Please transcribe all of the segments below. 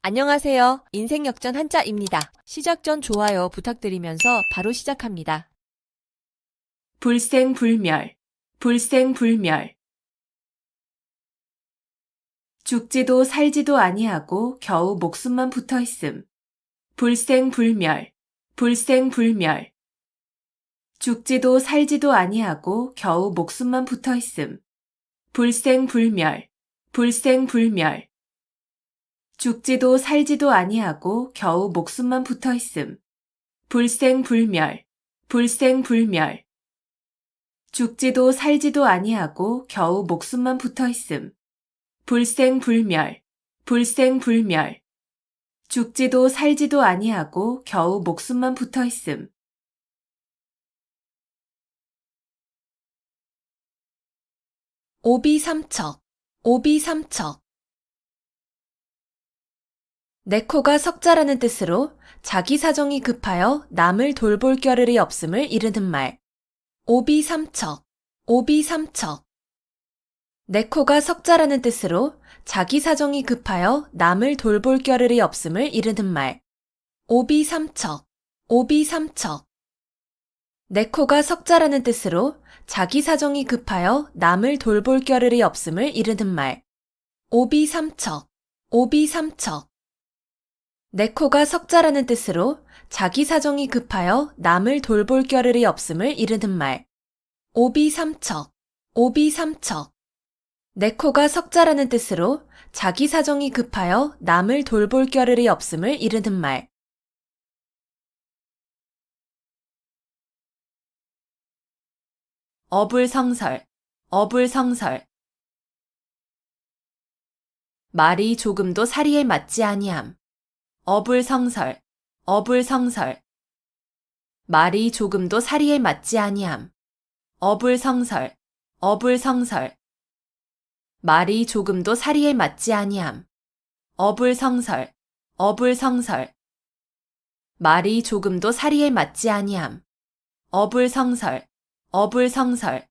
안녕하세요. 인생역전 한자입니다. 시작 전 좋아요 부탁드리면서 바로 시작합니다. 불생불멸, 불생불멸. 죽지도 살지도 아니하고 겨우 목숨만 붙어 있음. 불생불멸, 불생불멸. 죽지도 살지도 아니하고 겨우 목숨만 붙어 있음. 불생불멸, 불생불멸. 죽지도 살지도 아니하고 겨우 목숨만 붙어 있음. 불생불멸, 불생불멸. 죽지도 살지도 아니하고 겨우 목숨만 붙어 있음. 불생불멸, 불생불멸. 죽지도 살지도 아니하고 겨우 목숨만 붙어 있음. 오비삼척, 오비삼척. 내 코가 석자라는 뜻으로 자기 사정이 급하여 남을 돌볼 겨를이 없음을 이르는 말. 오비삼척, 오비삼척. 내 코가 석자라는 뜻으로 자기 사정이 급하여 남을 돌볼 겨를이 없음을 이르는 말. 오비삼척, 오비삼척. 내 코가 석자라는 뜻으로 자기 사정이 급하여 남을 돌볼 겨를이 없음을 이르는 말. 오비삼척, 오비삼척. 내 코가 석자라는 뜻으로 자기 사정이 급하여 남을 돌볼 겨를이 없음을 이르는 말. 오비삼척, 오비삼척. 내 코가 석자라는 뜻으로 자기 사정이 급하여 남을 돌볼 겨를이 없음을 이르는 말. 어불성설, 어불성설. 말이 조금도 사리에 맞지 아니함. 어불성설, 어불성설. 말이 조금도 사리에 맞지 아니함. 어불성설, 어불성설. 말이 조금도 사리에 맞지 아니함. 어불성설, 어불성설. 말이 조금도 사리에 맞지 아니함. 어불성설, 어불성설.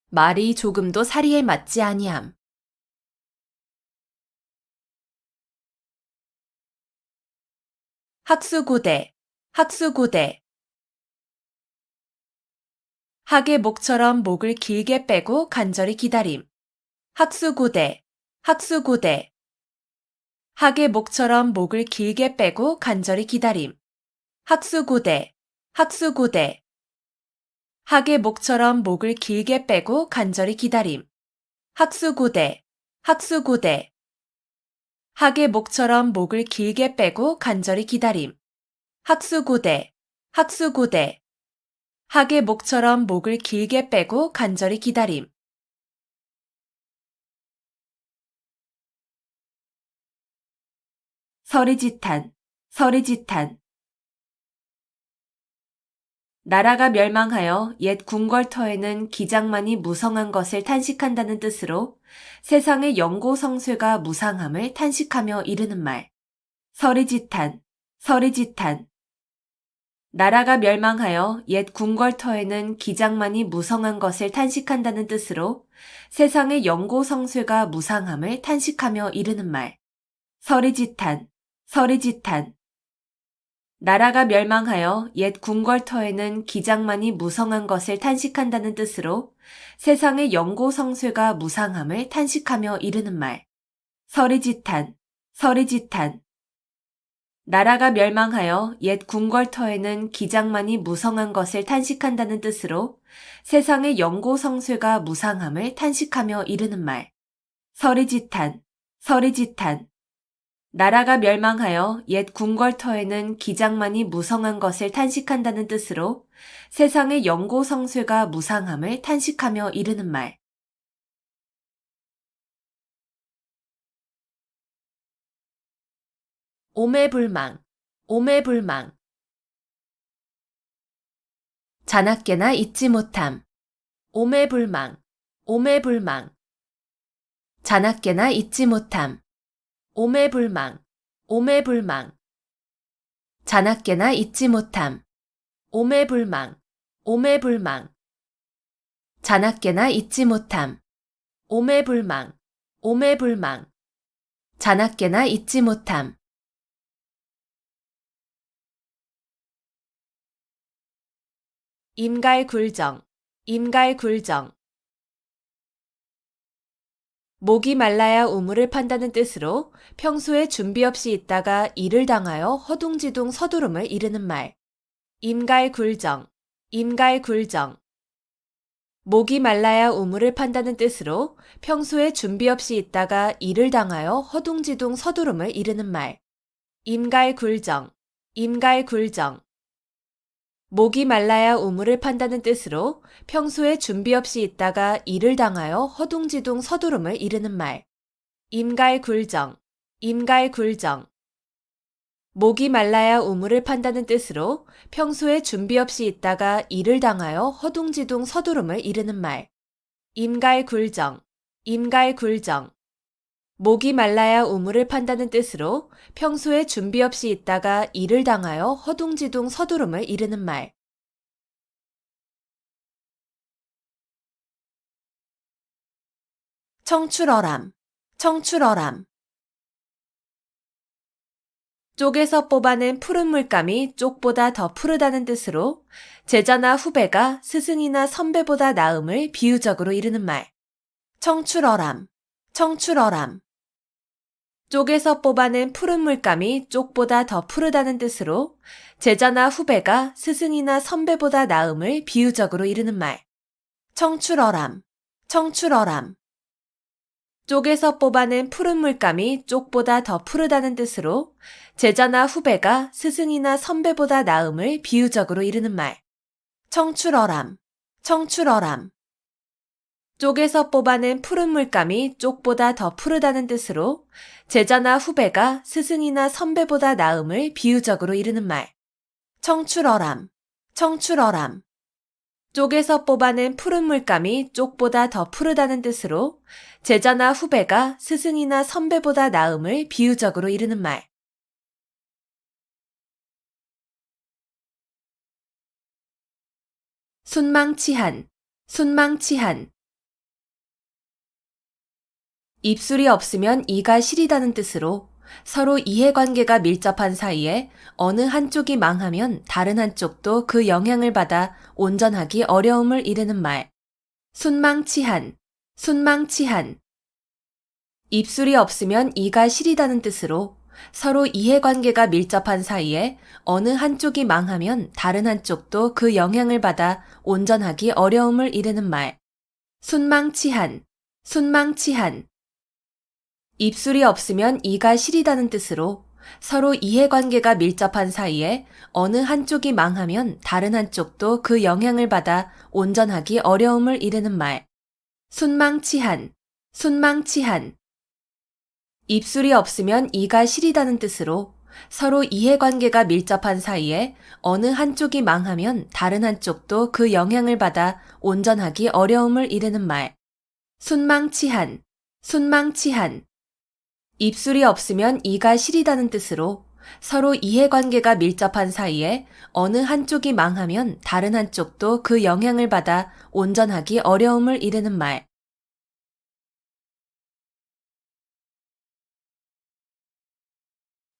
말이 조금도 사리에 맞지 아니함. 학수고대, 학수고대. 학의 목처럼 목을 길게 빼고 간절히 기다림. 학수고대, 학수고대. 학의 목처럼 목을 길게 빼고 간절히 기다림. 학수고대, 학수고대. 학의 목처럼 목을 길게 빼고 간절히 기다림. 학수고대, 학수고대. 학의 목처럼 목을 길게 빼고 간절히 기다림. 학수고대, 학수고대. 학의 목처럼 목을 길게 빼고 간절히 기다림. 서리지탄, 서리지탄. 나라가 멸망하여 옛 궁궐터에는 기장만이 무성한 것을 탄식한다는 뜻으로 세상의 영고성쇠가 무상함을 탄식하며 이르는 말. 서리지탄, 서리지탄. 나라가 멸망하여 옛 궁궐터에는 기장만이 무성한 것을 탄식한다는 뜻으로 세상의 영고성쇠가 무상함을 탄식하며 이르는 말. 서리지탄, 서리지탄. 나라가 멸망하여 옛 궁궐터에는 기장만이 무성한 것을 탄식한다는 뜻으로 세상의 영고성쇠가 무상함을 탄식하며 이르는 말. 서리지탄, 서리지탄. 나라가 멸망하여 옛 궁궐터에는 기장만이 무성한 것을 탄식한다는 뜻으로 세상의 영고성쇠가 무상함을 탄식하며 이르는 말. 서리지탄, 서리지탄. 나라가 멸망하여 옛 궁궐터에는 기장만이 무성한 것을 탄식한다는 뜻으로 세상의 영고성쇠가 무상함을 탄식하며 이르는 말. 오매불망, 오매불망. 자나깨나 잊지 못함. 오매불망, 오매불망. 자나깨나 잊지 못함. 오매불망, 오매불망. 자나깨나 잊지 못함. 오매불망, 오매불망. 자나깨나 잊지 못함. 오매불망, 오매불망. 자나깨나 잊지 못함. 임갈굴정, 임갈굴정. 목이 말라야 우물을 판다는 뜻으로 평소에 준비 없이 있다가 일을 당하여 허둥지둥 서두름을 이르는 말. 임갈굴정, 임갈굴정. 목이 말라야 우물을 판다는 뜻으로 평소에 준비 없이 있다가 일을 당하여 허둥지둥 서두름을 이르는 말. 임갈굴정, 임갈굴정. 목이 말라야 우물을 판다는 뜻으로 평소에 준비 없이 있다가 일을 당하여 허둥지둥 서두름을 이르는 말. 임갈굴정, 임갈굴정. 목이 말라야 우물을 판다는 뜻으로 평소에 준비 없이 있다가 일을 당하여 허둥지둥 서두름을 이르는 말. 임갈굴정, 임갈굴정. 목이 말라야 우물을 판다는 뜻으로 평소에 준비 없이 있다가 일을 당하여 허둥지둥 서두름을 이르는 말. 청출어람, 청출어람. 쪽에서 뽑아낸 푸른 물감이 쪽보다 더 푸르다는 뜻으로 제자나 후배가 스승이나 선배보다 나음을 비유적으로 이르는 말. 청출어람, 청출어람. 쪽에서 뽑아낸 푸른 물감이 쪽보다 더 푸르다는 뜻으로 제자나 후배가 스승이나 선배보다 나음을 비유적으로 이르는 말. 청출어람, 청출어람. 쪽에서 뽑아낸 푸른 물감이 쪽보다 더 푸르다는 뜻으로 제자나 후배가 스승이나 선배보다 나음을 비유적으로 이르는 말. 청출어람, 청출어람. 쪽에서 뽑아낸 푸른 물감이 쪽보다 더 푸르다는 뜻으로 제자나 후배가 스승이나 선배보다 나음을 비유적으로 이르는 말. 청출어람, 청출어람. 쪽에서 뽑아낸 푸른 물감이 쪽보다 더 푸르다는 뜻으로 제자나 후배가 스승이나 선배보다 나음을 비유적으로 이르는 말. 순망치한, 순망치한. 입술이 없으면 이가 시리다는 뜻으로 서로 이해관계가 밀접한 사이에 어느 한쪽이 망하면 다른 한쪽도 그 영향을 받아 온전하기 어려움을 이르는 말. 순망치한, 순망치한. 입술이 없으면 이가 시리다는 뜻으로 서로 이해관계가 밀접한 사이에 어느 한쪽이 망하면 다른 한쪽도 그 영향을 받아 온전하기 어려움을 이르는 말. 순망치한, 순망치한. 입술이 없으면 이가 시리다는 뜻으로 서로 이해관계가 밀접한 사이에 어느 한쪽이 망하면 다른 한쪽도 그 영향을 받아 온전하기 어려움을 이르는 말. 순망치한, 순망치한. 입술이 없으면 이가 시리다는 뜻으로 서로 이해관계가 밀접한 사이에 어느 한쪽이 망하면 다른 한쪽도 그 영향을 받아 온전하기 어려움을 이르는 말. 순망치한, 순망치한. 입술이 없으면 이가 시리다는 뜻으로 서로 이해관계가 밀접한 사이에 어느 한쪽이 망하면 다른 한쪽도 그 영향을 받아 온전하기 어려움을 이르는 말.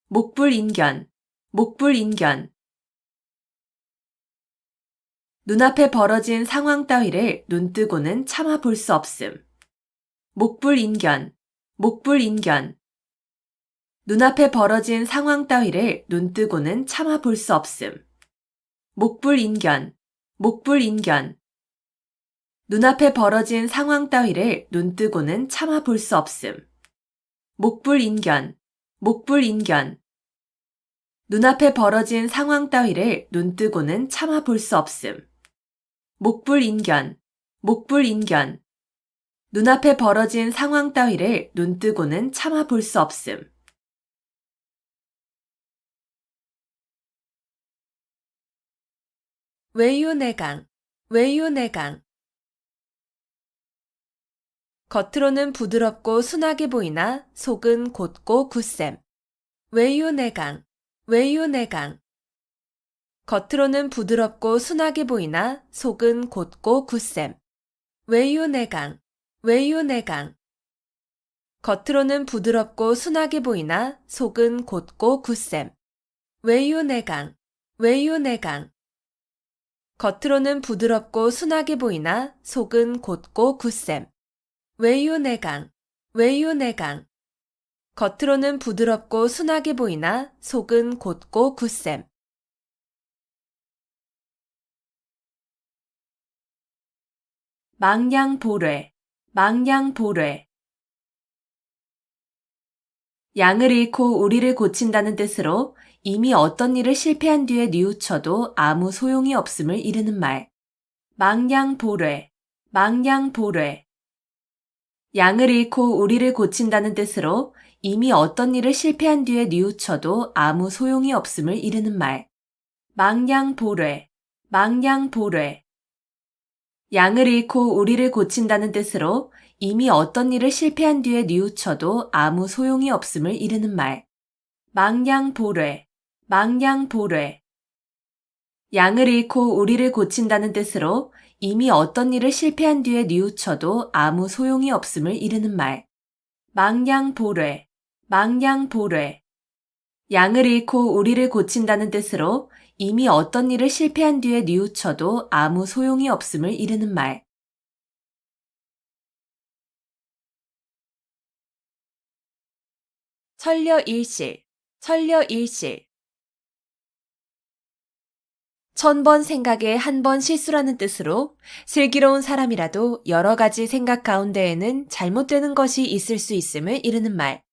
목불인견, 목불인견. 눈앞에 벌어진 상황 따위를 눈뜨고는 참아 볼 수 없음. 목불인견, 목불인견. 눈앞에 벌어진 상황 따위를 눈뜨고는 참아 볼 수 없음. 목불인견, 목불인견. 눈앞에 벌어진 상황 따위를 눈뜨고는 참아 볼 수 없음. 목불인견, 목불인견. 눈앞에 벌어진 상황 따위를 눈뜨고는 참아 볼 수 없음. 목불인견, 목불인견. 눈앞에 벌어진 상황 따위를 눈뜨고는 참아 볼 수 없음. 외유내강, 외유내강. 겉으로는 부드럽고 순하게 보이나 속은 곧고 굳셈. 외유내강, 외유내강. 겉으로는 부드럽고 순하게 보이나 속은 곧고 굳셈. 외유내강, 외유내강. 겉으로는 부드럽고 순하게 보이나 속은 곧고 굳셈. 외유내강, 외유내강. 겉으로는 부드럽고 순하게 보이나 속은 곧고 굳셈. 외유내강, 외유내강. 겉으로는 부드럽고 순하게 보이나 속은 곧고 굳셈. 망양보뢰, 망양보뢰. 양을 잃고 우리를 고친다는 뜻으로 이미 어떤 일을 실패한 뒤에 뉘우쳐도 아무 소용이 없음을 이르는 말. 망양보뢰, 망양보뢰. 양을 잃고 우리를 고친다는 뜻으로 이미 어떤 일을 실패한 뒤에 뉘우쳐도 아무 소용이 없음을 이르는 말. 망양보뢰, 망양보뢰. 양을 잃고 우리를 고친다는 뜻으로 이미 어떤 일을 실패한 뒤에 뉘우쳐도 아무 소용이 없음을 이르는 말. 망양보뢰, 망양보뢰. 양을 잃고 우리를 고친다는 뜻으로 이미 어떤 일을 실패한 뒤에 뉘우쳐도 아무 소용이 없음을 이르는 말. 망양보뢰, 망양보뢰. 양을 잃고 우리를 고친다는 뜻으로 이미 어떤 일을 실패한 뒤에 뉘우쳐도 아무 소용이 없음을 이르는 말. 천려일실, 천려일실. 1000번 생각에 한 번 실수라는 뜻으로 슬기로운 사람이라도 여러 가지 생각 가운데에는 잘못되는 것이 있을 수 있음을 이르는 말.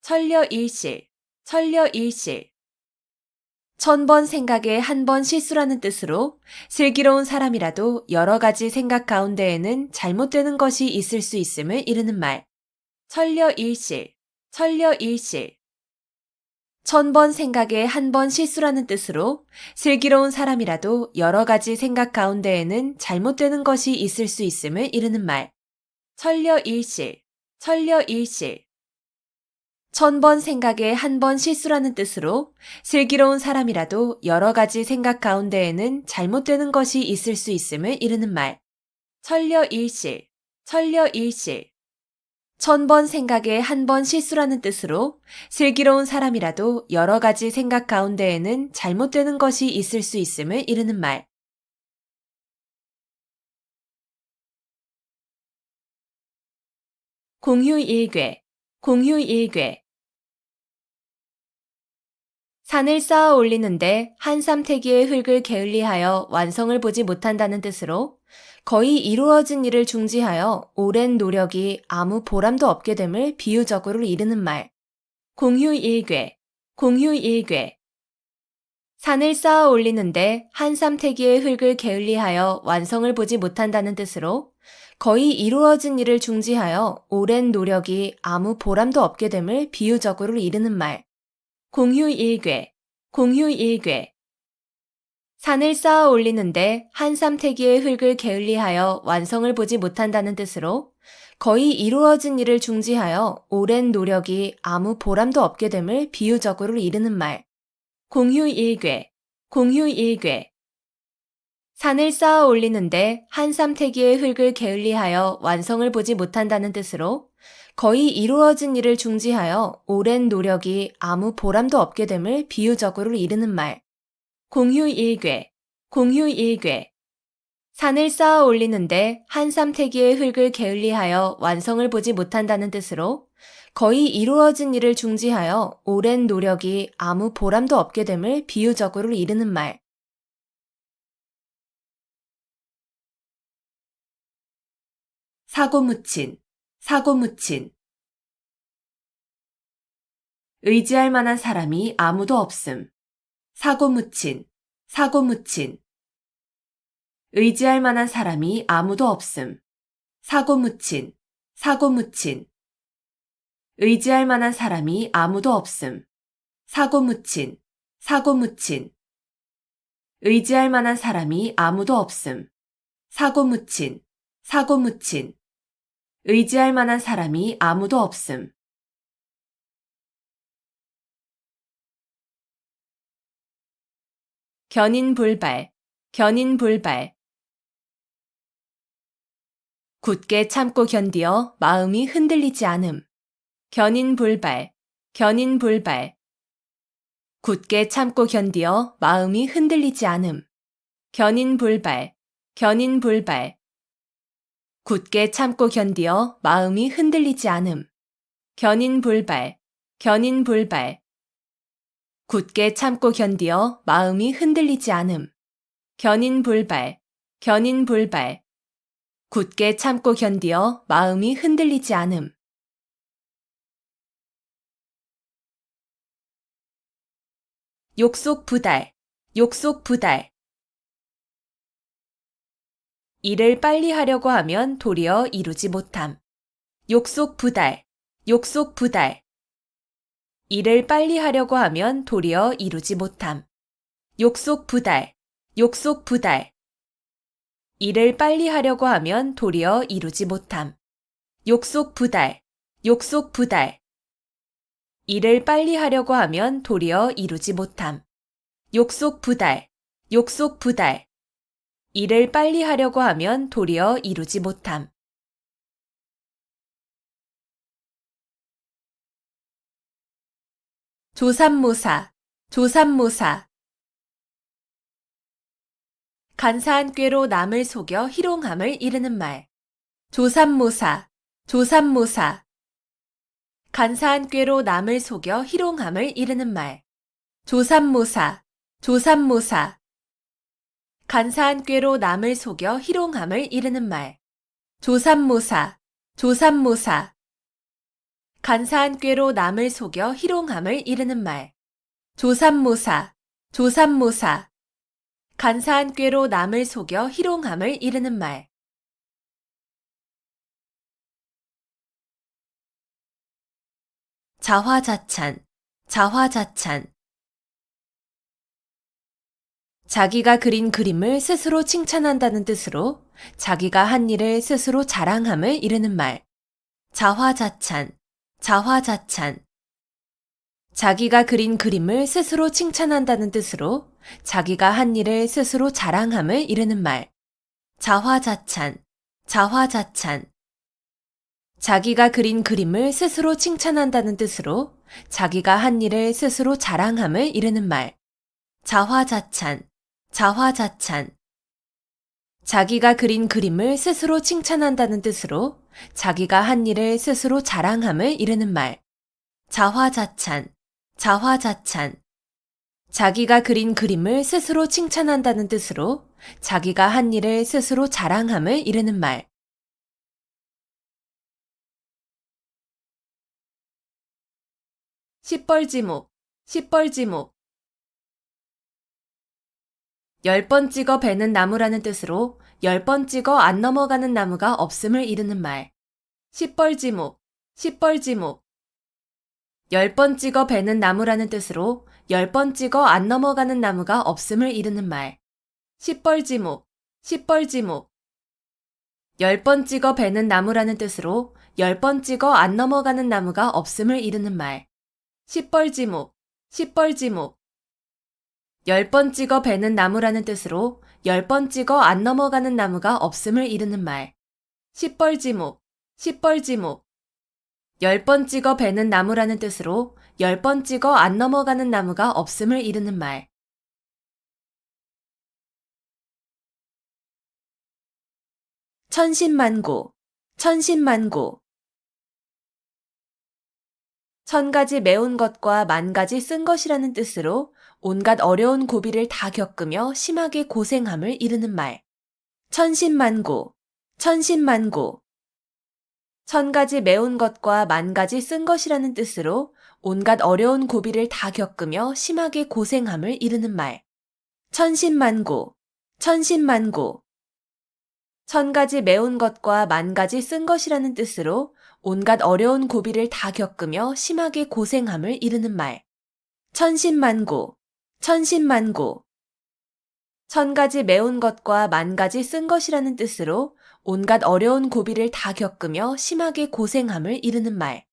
천려일실, 천려일실. 1000번 생각에 한 번 실수라는 뜻으로 슬기로운 사람이라도 여러 가지 생각 가운데에는 잘못되는 것이 있을 수 있음을 이르는 말. 천려일실, 천려일실. 1000번 생각에 한 번 실수라는 뜻으로 슬기로운 사람이라도 여러 가지 생각 가운데에는 잘못되는 것이 있을 수 있음을 이르는 말. 천려일실, 천려일실. 1000번 생각에 한 번 실수라는 뜻으로 슬기로운 사람이라도 여러 가지 생각 가운데에는 잘못되는 것이 있을 수 있음을 이르는 말. 천려일실, 천려일실. 1000번 생각에 한 번 실수라는 뜻으로 슬기로운 사람이라도 여러 가지 생각 가운데에는 잘못되는 것이 있을 수 있음을 이르는 말. 공휴일괴, 공휴일괴. 산을 쌓아 올리는데 한 삼태기의 흙을 게을리하여 완성을 보지 못한다는 뜻으로 거의 이루어진 일을 중지하여 오랜 노력이 아무 보람도 없게 됨을 비유적으로 이르는 말. 공휴일괴, 공휴일괴. 산을 쌓아 올리는데 한 삼태기의 흙을 게을리하여 완성을 보지 못한다는 뜻으로 거의 이루어진 일을 중지하여 오랜 노력이 아무 보람도 없게 됨을 비유적으로 이르는 말. 공휴일괴, 공휴일괴. 산을 쌓아 올리는데 한 삼태기의 흙을 게을리하여 완성을 보지 못한다는 뜻으로 거의 이루어진 일을 중지하여 오랜 노력이 아무 보람도 없게 됨을 비유적으로 이르는 말. 공휴일괴, 공휴일괴. 산을 쌓아 올리는데 한 삼태기의 흙을 게을리하여 완성을 보지 못한다는 뜻으로 거의 이루어진 일을 중지하여 오랜 노력이 아무 보람도 없게 됨을 비유적으로 이르는 말. 공휴일괴, 공휴일괴. 산을 쌓아 올리는데 한 삼태기의 흙을 게을리하여 완성을 보지 못한다는 뜻으로 거의 이루어진 일을 중지하여 오랜 노력이 아무 보람도 없게 됨을 비유적으로 이르는 말. 사고묻힌, 사고묻힌. 의지할 만한 사람이 아무도 없음. 사고묻힌, 사고묻힌. 의지할 만한 사람이 아무도 없음. 사고묻힌, 사고묻힌. 의지할 만한 사람이 아무도 없음. 사고묻힌, 사고묻힌. 의지할 만한 사람이 아무도 없음. 사고묻힌, 사고묻힌. 의지할 만한 사람이 아무도 없음. 견인불발, 견인불발. 굳게 참고 견디어 마음이 흔들리지 않음. 견인불발, 견인불발. 굳게 참고 견디어 마음이 흔들리지 않음. 견인불발, 견인불발. 굳게 참고 견디어 마음이 흔들리지 않음. 견인불발, 견인불발. 굳게 참고 견디어 마음이 흔들리지 않음. 견인불발, 견인불발. 굳게 참고 견디어 마음이 흔들리지 않음. 욕속부달, 욕속부달. 일을 빨리 하려고 하면 도리어 이루지 못함. 욕속부달, 욕속부달. 일을 빨리 하려고 하면 도리어 이루지 못함. 욕속부달, 욕속부달. 일을 빨리 하려고 하면 도리어 이루지 못함. 욕속부달, 욕속부달. 일을 빨리 하려고 하면 도리어 이루지 못함. 욕속부달, 욕속부달. 일을 빨리 하려고 하면 도리어 이루지 못함. 조삼모사, 조삼모사. 간사한 꾀로 남을 속여 희롱함을 이르는 말. 조삼모사, 조삼모사. 간사한 꾀로 남을 속여 희롱함을 이르는 말. 조삼모사, 조삼모사. 간사한 꾀로 남을 속여 희롱함을 이르는 말. 조삼모사, 조삼모사. 간사한 꾀로 남을 속여 희롱함을 이르는 말. 조삼모사, 조삼모사. 간사한 꾀로 남을 속여 희롱함을 이르는 말. 자화자찬, 자화자찬. 자기가 그린 그림을 스스로 칭찬한다는 뜻으로 자기가 한 일을 스스로 자랑함을 이르는 말. 자화자찬, 자화자찬. 자기가 그린 그림을 스스로 칭찬한다는 뜻으로 자기가 한 일을 스스로 자랑함을 이르는 말. 자화자찬, 자화자찬. 자기가 그린 그림을 스스로 칭찬한다는 뜻으로 자기가 한 일을 스스로 자랑함을 이르는 말. 자화자찬, 자화자찬. 자기가 그린 그림을 스스로 칭찬한다는 뜻으로 자기가 한 일을 스스로 자랑함을 이르는 말. 자화자찬, 자화자찬. 자기가 그린 그림을 스스로 칭찬한다는 뜻으로 자기가 한 일을 스스로 자랑함을 이르는 말. 시뻘지목, 시뻘지목. 10번 찍어 베는 나무라는 뜻으로 10번 찍어 안 넘어가는 나무가 없음을 이르는 말. 시뻘지목, 시뻘지목. 10번 찍어 베는 나무라는 뜻으로 10번 찍어 안 넘어가는 나무가 없음을 이르는 말. 시뻘지목, 시뻘지목. 10번 찍어 베는 나무라는 뜻으로 10번 찍어 안 넘어가는 나무가 없음을 이르는 말. 시뻘지목, 시뻘지목. 10번 찍어 베는 나무라는 뜻으로 10번 찍어 안 넘어가는 나무가 없음을 이르는 말. 시뻘지목, 시뻘지목. 10번 찍어 베는 나무라는 뜻으로 10번 찍어 안 넘어가는 나무가 없음을 이르는 말. 천신만고, 천신만고. 1000가지 매운 것과 10,000가지 쓴 것이라는 뜻으로 온갖 어려운 고비를 다 겪으며 심하게 고생함을 이르는 말. 천신만고, 천신만고. 1000가지 매운 것과 10,000가지 쓴 것이라는 뜻으로 온갖 어려운 고비를 다 겪으며 심하게 고생함을 이르는 말. 천신만고, 천신만고. 1000가지 매운 것과 10,000가지 쓴 것이라는 뜻으로 온갖 어려운 고비를 다 겪으며 심하게 고생함을 이르는 말. 천신만고, 천신만고. 1000가지 매운 것과 10,000가지 쓴 것이라는 뜻으로 온갖 어려운 고비를 다 겪으며 심하게 고생함을 이르는 말.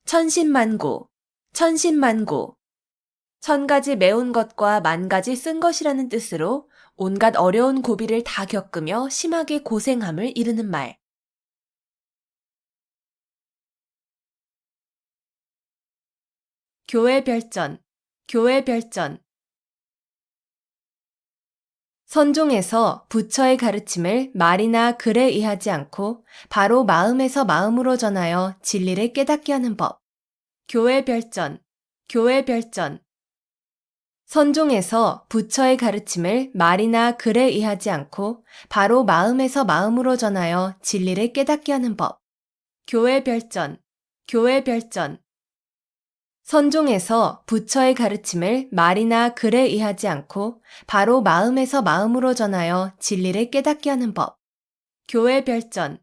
천신만고, 천신만고. 1000가지 매운 것과 10,000가지 쓴 것이라는 뜻으로 온갖 어려운 고비를 다 겪으며 심하게 고생함을 이르는 말. 교회 별전, 교회 별전. 선종에서 부처의 가르침을 말이나 글에 의하지 않고 바로 마음에서 마음으로 전하여 진리를 깨닫게 하는 법. 교회 별전, 교회 별전. 선종에서 부처의 가르침을 말이나 글에 의하지 않고 바로 마음에서 마음으로 전하여 진리를 깨닫게 하는 법. 교회 별전, 교회 별전. 선종에서 부처의 가르침을 말이나 글에 의하지 않고 바로 마음에서 마음으로 전하여 진리를 깨닫게 하는 법. 교회 별전,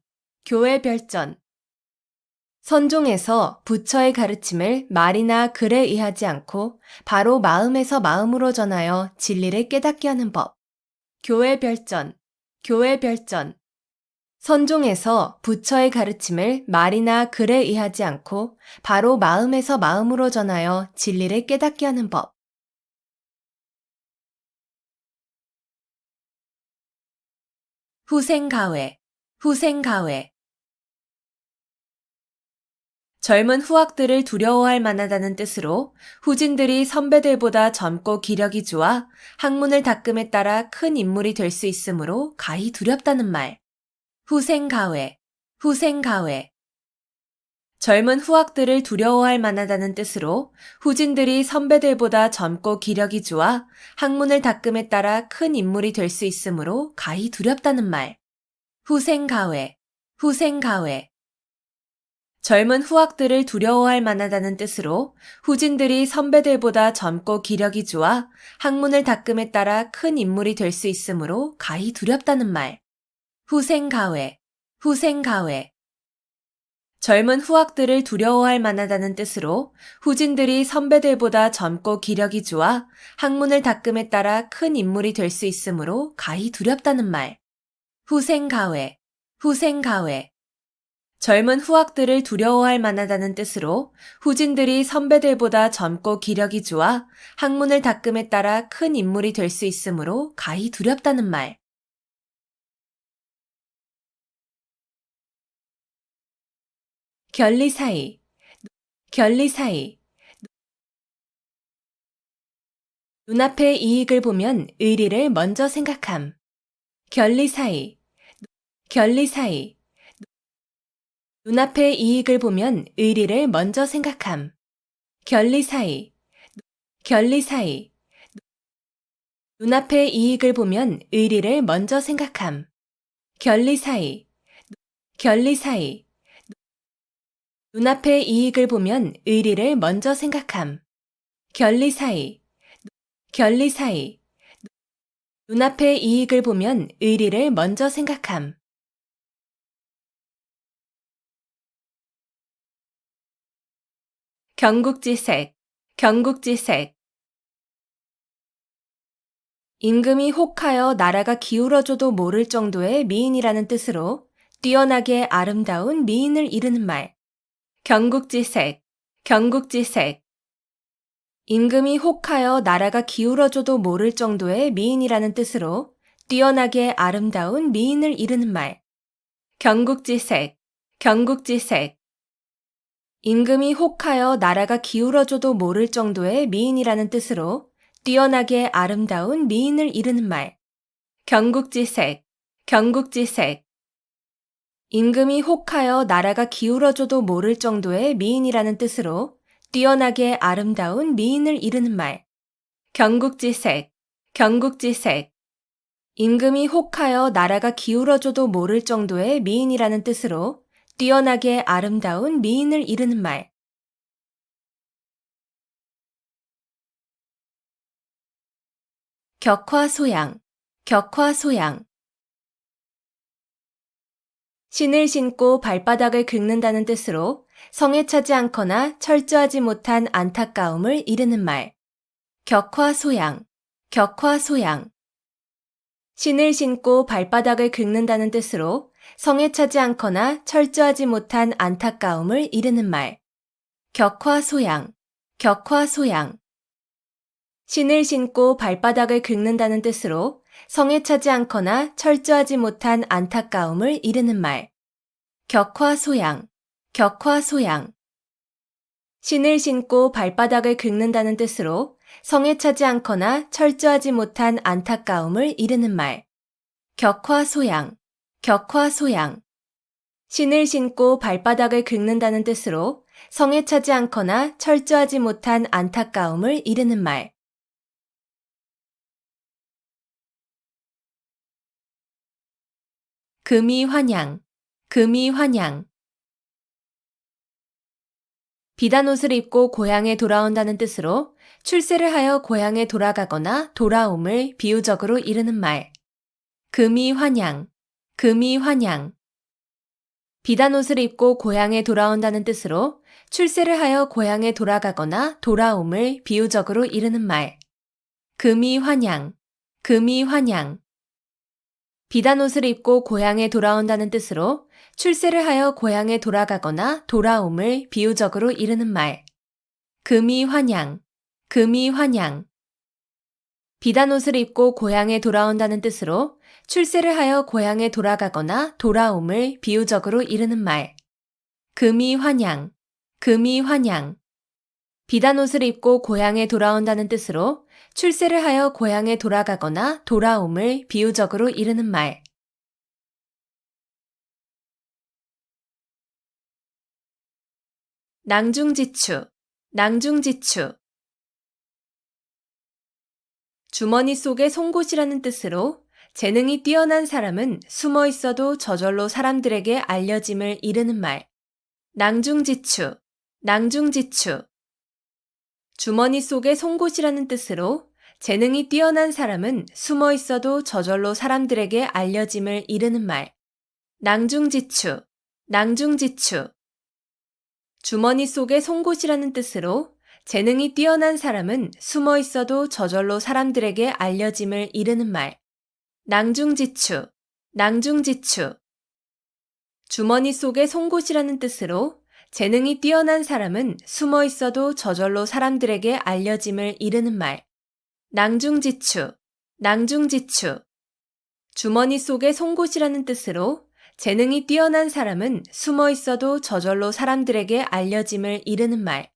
교회 별전. 선종에서 부처의 가르침을 말이나 글에 의하지 않고 바로 마음에서 마음으로 전하여 진리를 깨닫게 하는 법. 교회 별전, 교회 별전. 선종에서 부처의 가르침을 말이나 글에 의하지 않고 바로 마음에서 마음으로 전하여 진리를 깨닫게 하는 법. 후생가회, 후생가회. 젊은 후학들을 두려워할 만하다는 뜻으로 후진들이 선배들보다 젊고 기력이 좋아 학문을 닦음에 따라 큰 인물이 될 수 있으므로 가히 두렵다는 말. 후생가회, 후생가회. 젊은 후학들을 두려워할 만하다는 뜻으로 후진들이 선배들보다 젊고 기력이 좋아 학문을 닦음에 따라 큰 인물이 될 수 있으므로 가히 두렵다는 말. 후생가회, 후생가회. 젊은 후학들을 두려워할 만하다는 뜻으로 후진들이 선배들보다 젊고 기력이 좋아 학문을 닦음에 따라 큰 인물이 될 수 있으므로 가히 두렵다는 말. 후생가회, 후생가회. 젊은 후학들을 두려워할 만하다는 뜻으로 후진들이 선배들보다 젊고 기력이 좋아 학문을 닦음에 따라 큰 인물이 될 수 있으므로 가히 두렵다는 말. 후생가회, 후생가회. 젊은 후학들을 두려워할 만하다는 뜻으로 후진들이 선배들보다 젊고 기력이 좋아 학문을 닦음에 따라 큰 인물이 될 수 있으므로 가히 두렵다는 말. 결리사이, 결리사이. 눈앞의 이익을 보면 의리를 먼저 생각함. 결리사이, 결리사이. 눈앞의 이익을 보면 의리를 먼저 생각함. 결리사이, 결리사이. 눈앞의 이익을 보면 의리를 먼저 생각함. 결리사이, 결리사이. 눈앞의 이익을 보면 의리를 먼저 생각함. 결리사이, 결리사이. 눈앞의 이익을 보면 의리를 먼저 생각함. 경국지색, 경국지색. 임금이 혹하여 나라가 기울어져도 모를 정도의 미인이라는 뜻으로 뛰어나게 아름다운 미인을 이르는 말. 경국지색, 경국지색. 임금이 혹하여 나라가 기울어져도 모를 정도의 미인이라는 뜻으로 뛰어나게 아름다운 미인을 이르는 말. 경국지색, 경국지색. 임금이 혹하여 나라가 기울어져도 모를 정도의 미인이라는 뜻으로 뛰어나게 아름다운 미인을 이르는 말. 경국지색, 경국지색. 임금이 혹하여 나라가 기울어져도 모를 정도의 미인이라는 뜻으로 뛰어나게 아름다운 미인을 이르는 말. 경국지색, 경국지색. 임금이 혹하여 나라가 기울어져도 모를 정도의 미인이라는 뜻으로 뛰어나게 아름다운 미인을 이르는 말. 격화소양, 격화소양. 신을 신고 발바닥을 긁는다는 뜻으로 성에 차지 않거나 철저하지 못한 안타까움을 이르는 말. 격화소양, 격화소양. 신을 신고 발바닥을 긁는다는 뜻으로 성에 차지 않거나 철저하지 못한 안타까움을 이르는 말. 격화소양, 격화소양. 신을 신고 발바닥을 긁는다는 뜻으로 성에 차지 않거나 철저하지 못한 안타까움을 이르는 말. 격화소양, 격화소양. 신을 신고 발바닥을 긁는다는 뜻으로 성에 차지 않거나 철저하지 못한 안타까움을 이르는 말. 격화소양, 격화소양. 신을 신고 발바닥을 긁는다는 뜻으로 성에 차지 않거나 철저하지 못한 안타까움을 이르는 말. 금이환양, 금이환양. 비단 옷을 입고 고향에 돌아온다는 뜻으로 출세를 하여 고향에 돌아가거나 돌아옴을 비유적으로 이르는 말. 금이환양, 금이환양. 비단 옷을 입고 고향에 돌아온다는 뜻으로 출세를 하여 고향에 돌아가거나 돌아옴을 비유적으로 이르는 말. 금이환양, 금이환양. 비단 옷을 입고 고향에 돌아온다는 뜻으로 출세를 하여 고향에 돌아가거나 돌아옴을 비유적으로 이르는 말. 금이환양, 금이환양. 비단 옷을 입고 고향에 돌아온다는 뜻으로 출세를 하여 고향에 돌아가거나 돌아옴을 비유적으로 이르는 말. 금이환양, 금이환양. 비단 옷을 입고 고향에 돌아온다는 뜻으로 출세를 하여 고향에 돌아가거나 돌아옴을 비유적으로 이르는 말. 낭중지추, 낭중지추. 주머니 속에 송곳이라는 뜻으로 재능이 뛰어난 사람은 숨어 있어도 저절로 사람들에게 알려짐을 이르는 말. 낭중지추, 낭중지추. 주머니 속에 송곳이라는 뜻으로 재능이 뛰어난 사람은 숨어 있어도 저절로 사람들에게 알려짐을 이르는 말. 낭중지추, 낭중지추. 주머니 속에 송곳이라는 뜻으로 재능이 뛰어난 사람은 숨어 있어도 저절로 사람들에게 알려짐을 이르는 말. 낭중지추, 낭중지추. 주머니 속에 송곳이라는 뜻으로 재능이 뛰어난 사람은 숨어 있어도 저절로 사람들에게 알려짐을 이르는 말. 낭중지추, 낭중지추. 주머니 속에 송곳이라는 뜻으로 재능이 뛰어난 사람은 숨어 있어도 저절로 사람들에게 알려짐을 이르는 말.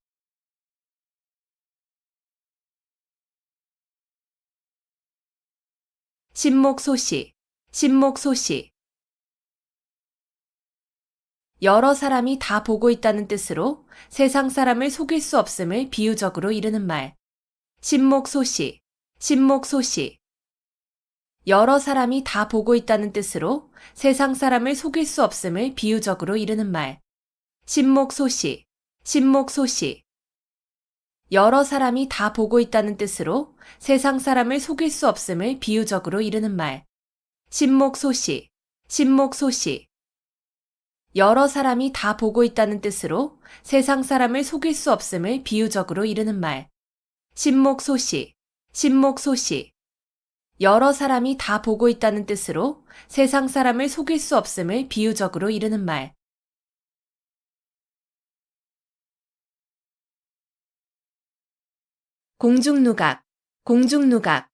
신목소시, 신목소시. 여러 사람이 다 보고 있다는 뜻으로 세상 사람을 속일 수 없음을 비유적으로 이르는 말. 신목소시, 신목소시. 여러 사람이 다 보고 있다는 뜻으로 세상 사람을 속일 수 없음을 비유적으로 이르는 말. 신목소시, 신목소시. 여러 사람이 다 보고 있다는 뜻으로 세상 사람을 속일 수 없음을 비유적으로 이르는 말. 신목소시, 신목소시. 여러 사람이 다 보고 있다는 뜻으로 세상 사람을 속일 수 없음을 비유적으로 이르는 말. 신목소시, 신목소시. 여러 사람이 다 보고 있다는 뜻으로 세상 사람을 속일 수 없음을 비유적으로 이르는 말. 공중누각, 공중누각.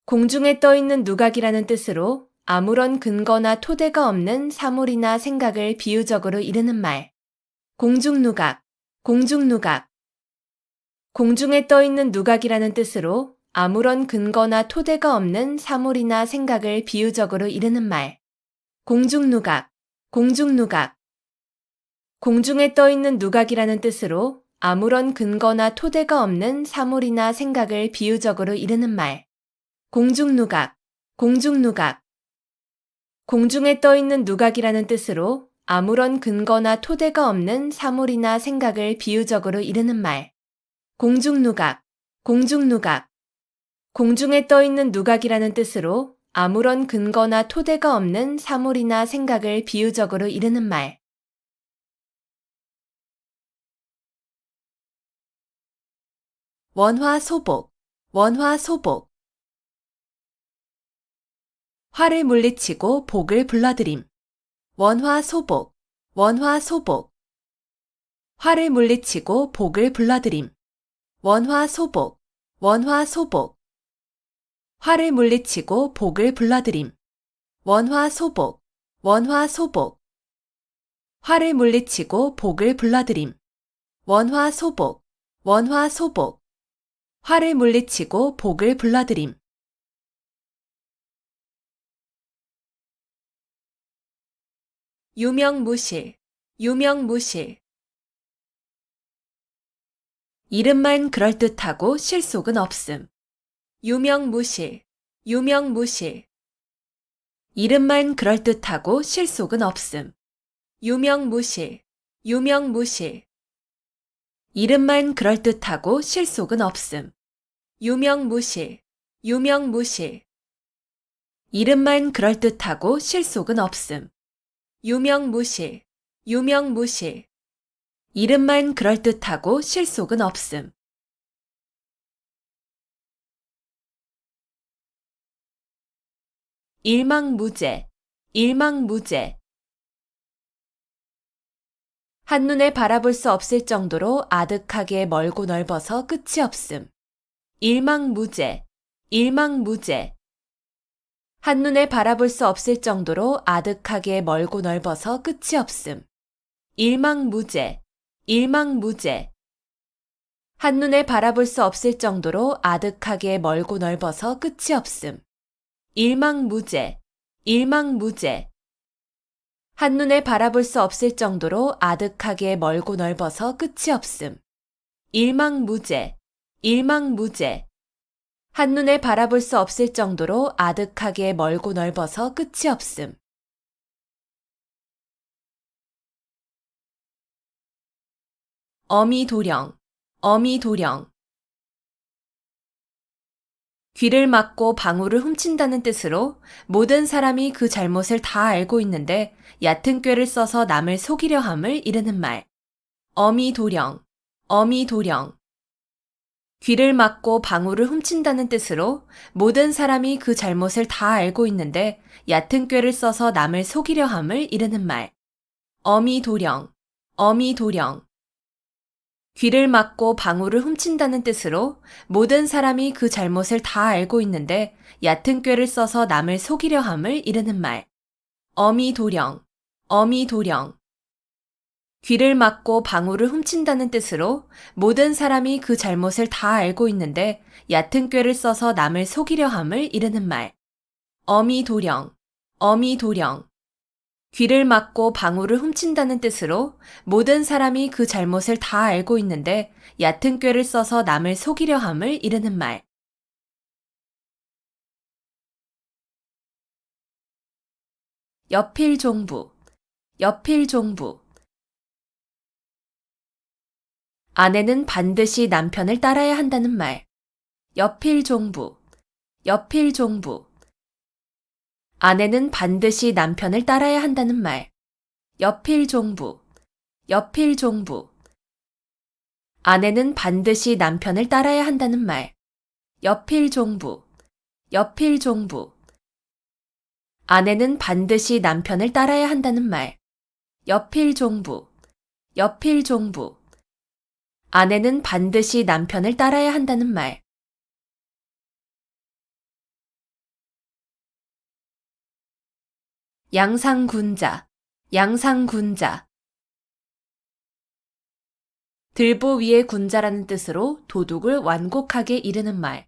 공중에 떠 있는 누각이라는 뜻으로 아무런 근거나 토대가 없는 사물이나 생각을 비유적으로 이르는 말. 공중누각, 공중누각. 공중에 떠 있는 누각이라는 뜻으로 아무런 근거나 토대가 없는 사물이나 생각을 비유적으로 이르는 말. 공중누각, 공중누각. 공중에 떠 있는 누각이라는 뜻으로 아무런 근거나 토대가 없는 사물이나 생각을 비유적으로 이르는 말. 공중누각, 공중누각. 공중에 떠 있는 누각이라는 뜻으로 아무런 근거나 토대가 없는 사물이나 생각을 비유적으로 이르는 말. 공중누각, 공중누각. 공중에 떠 있는 누각이라는 뜻으로 아무런 근거나 토대가 없는 사물이나 생각을 비유적으로 이르는 말. 원화소복, 원화소복. 화를 물리치고 복을 불러들임. 원화소복, 원화소복. 화를 물리치고 복을 불러들임. 원화소복, 원화소복. 화를 물리치고 복을 불러들임. 원화소복, 원화소복. 화를 물리치고 복을 불러들임. 원화소복, 원화 소복. 화를 물리치고 복을 불러들임. 유명무실, 유명무실. 이름만 그럴듯하고 실속은 없음. 유명무실, 유명무실. 이름만 그럴듯하고 실속은 없음. 유명무실, 유명무실. 이름만 그럴듯하고 실속은 없음. 유명무실, 유명무실. 이름만 그럴듯하고 실속은 없음. 유명무실, 유명무실. 이름만 그럴듯하고 실속은 없음. 일망무제, 일망무제. 한눈에 바라볼 수 없을 정도로 아득하게 멀고 넓어서 끝이 없음. 일망무제, 일망무제. 한눈에 바라볼 수 없을 정도로 아득하게 멀고 넓어서 끝이 없음. 일망무제, 일망무제. 한눈에 바라볼 수 없을 정도로 아득하게 멀고 넓어서 끝이 없음. 일망무제, 일망무제. 한눈에 바라볼 수 없을 정도로 아득하게 멀고 넓어서 끝이 없음. 일망무제, 일망무제. 한눈에 바라볼 수 없을 정도로 아득하게 멀고 넓어서 끝이 없음. 어미도령, 어미도령. 귀를 막고 방울을 훔친다는 뜻으로 모든 사람이 그 잘못을 다 알고 있는데 얕은 꾀를 써서 남을 속이려 함을 이르는 말. 어미도령, 어미도령. 귀를 막고 방울을 훔친다는 뜻으로 모든 사람이 그 잘못을 다 알고 있는데 얕은 꾀를 써서 남을 속이려 함을 이르는 말. 어미도령, 어미도령. 귀를 막고 방울을 훔친다는 뜻으로 모든 사람이 그 잘못을 다 알고 있는데 얕은 꾀를 써서 남을 속이려 함을 이르는 말. 어미도령, 어미도령. 귀를 막고 방울을 훔친다는 뜻으로 모든 사람이 그 잘못을 다 알고 있는데 얕은 꾀를 써서 남을 속이려 함을 이르는 말. 어미도령, 어미도령. 귀를 막고 방울을 훔친다는 뜻으로 모든 사람이 그 잘못을 다 알고 있는데 얕은 꾀를 써서 남을 속이려 함을 이르는 말. 여필종부, 여필종부. 아내는 반드시 남편을 따라야 한다는 말. 여필종부, 여필종부. 아내는 반드시 남편을 따라야 한다는 말. 여필종부, 여필종부. 아내는 반드시 남편을 따라야 한다는 말. 여필종부, 여필종부. 아내는 반드시 남편을 따라야 한다는 말. 여필종부, 여필종부. 아내는 반드시 남편을 따라야 한다는 말. 양상군자, 양상군자. 들보 위에 군자라는 뜻으로 도둑을 완곡하게 이르는 말.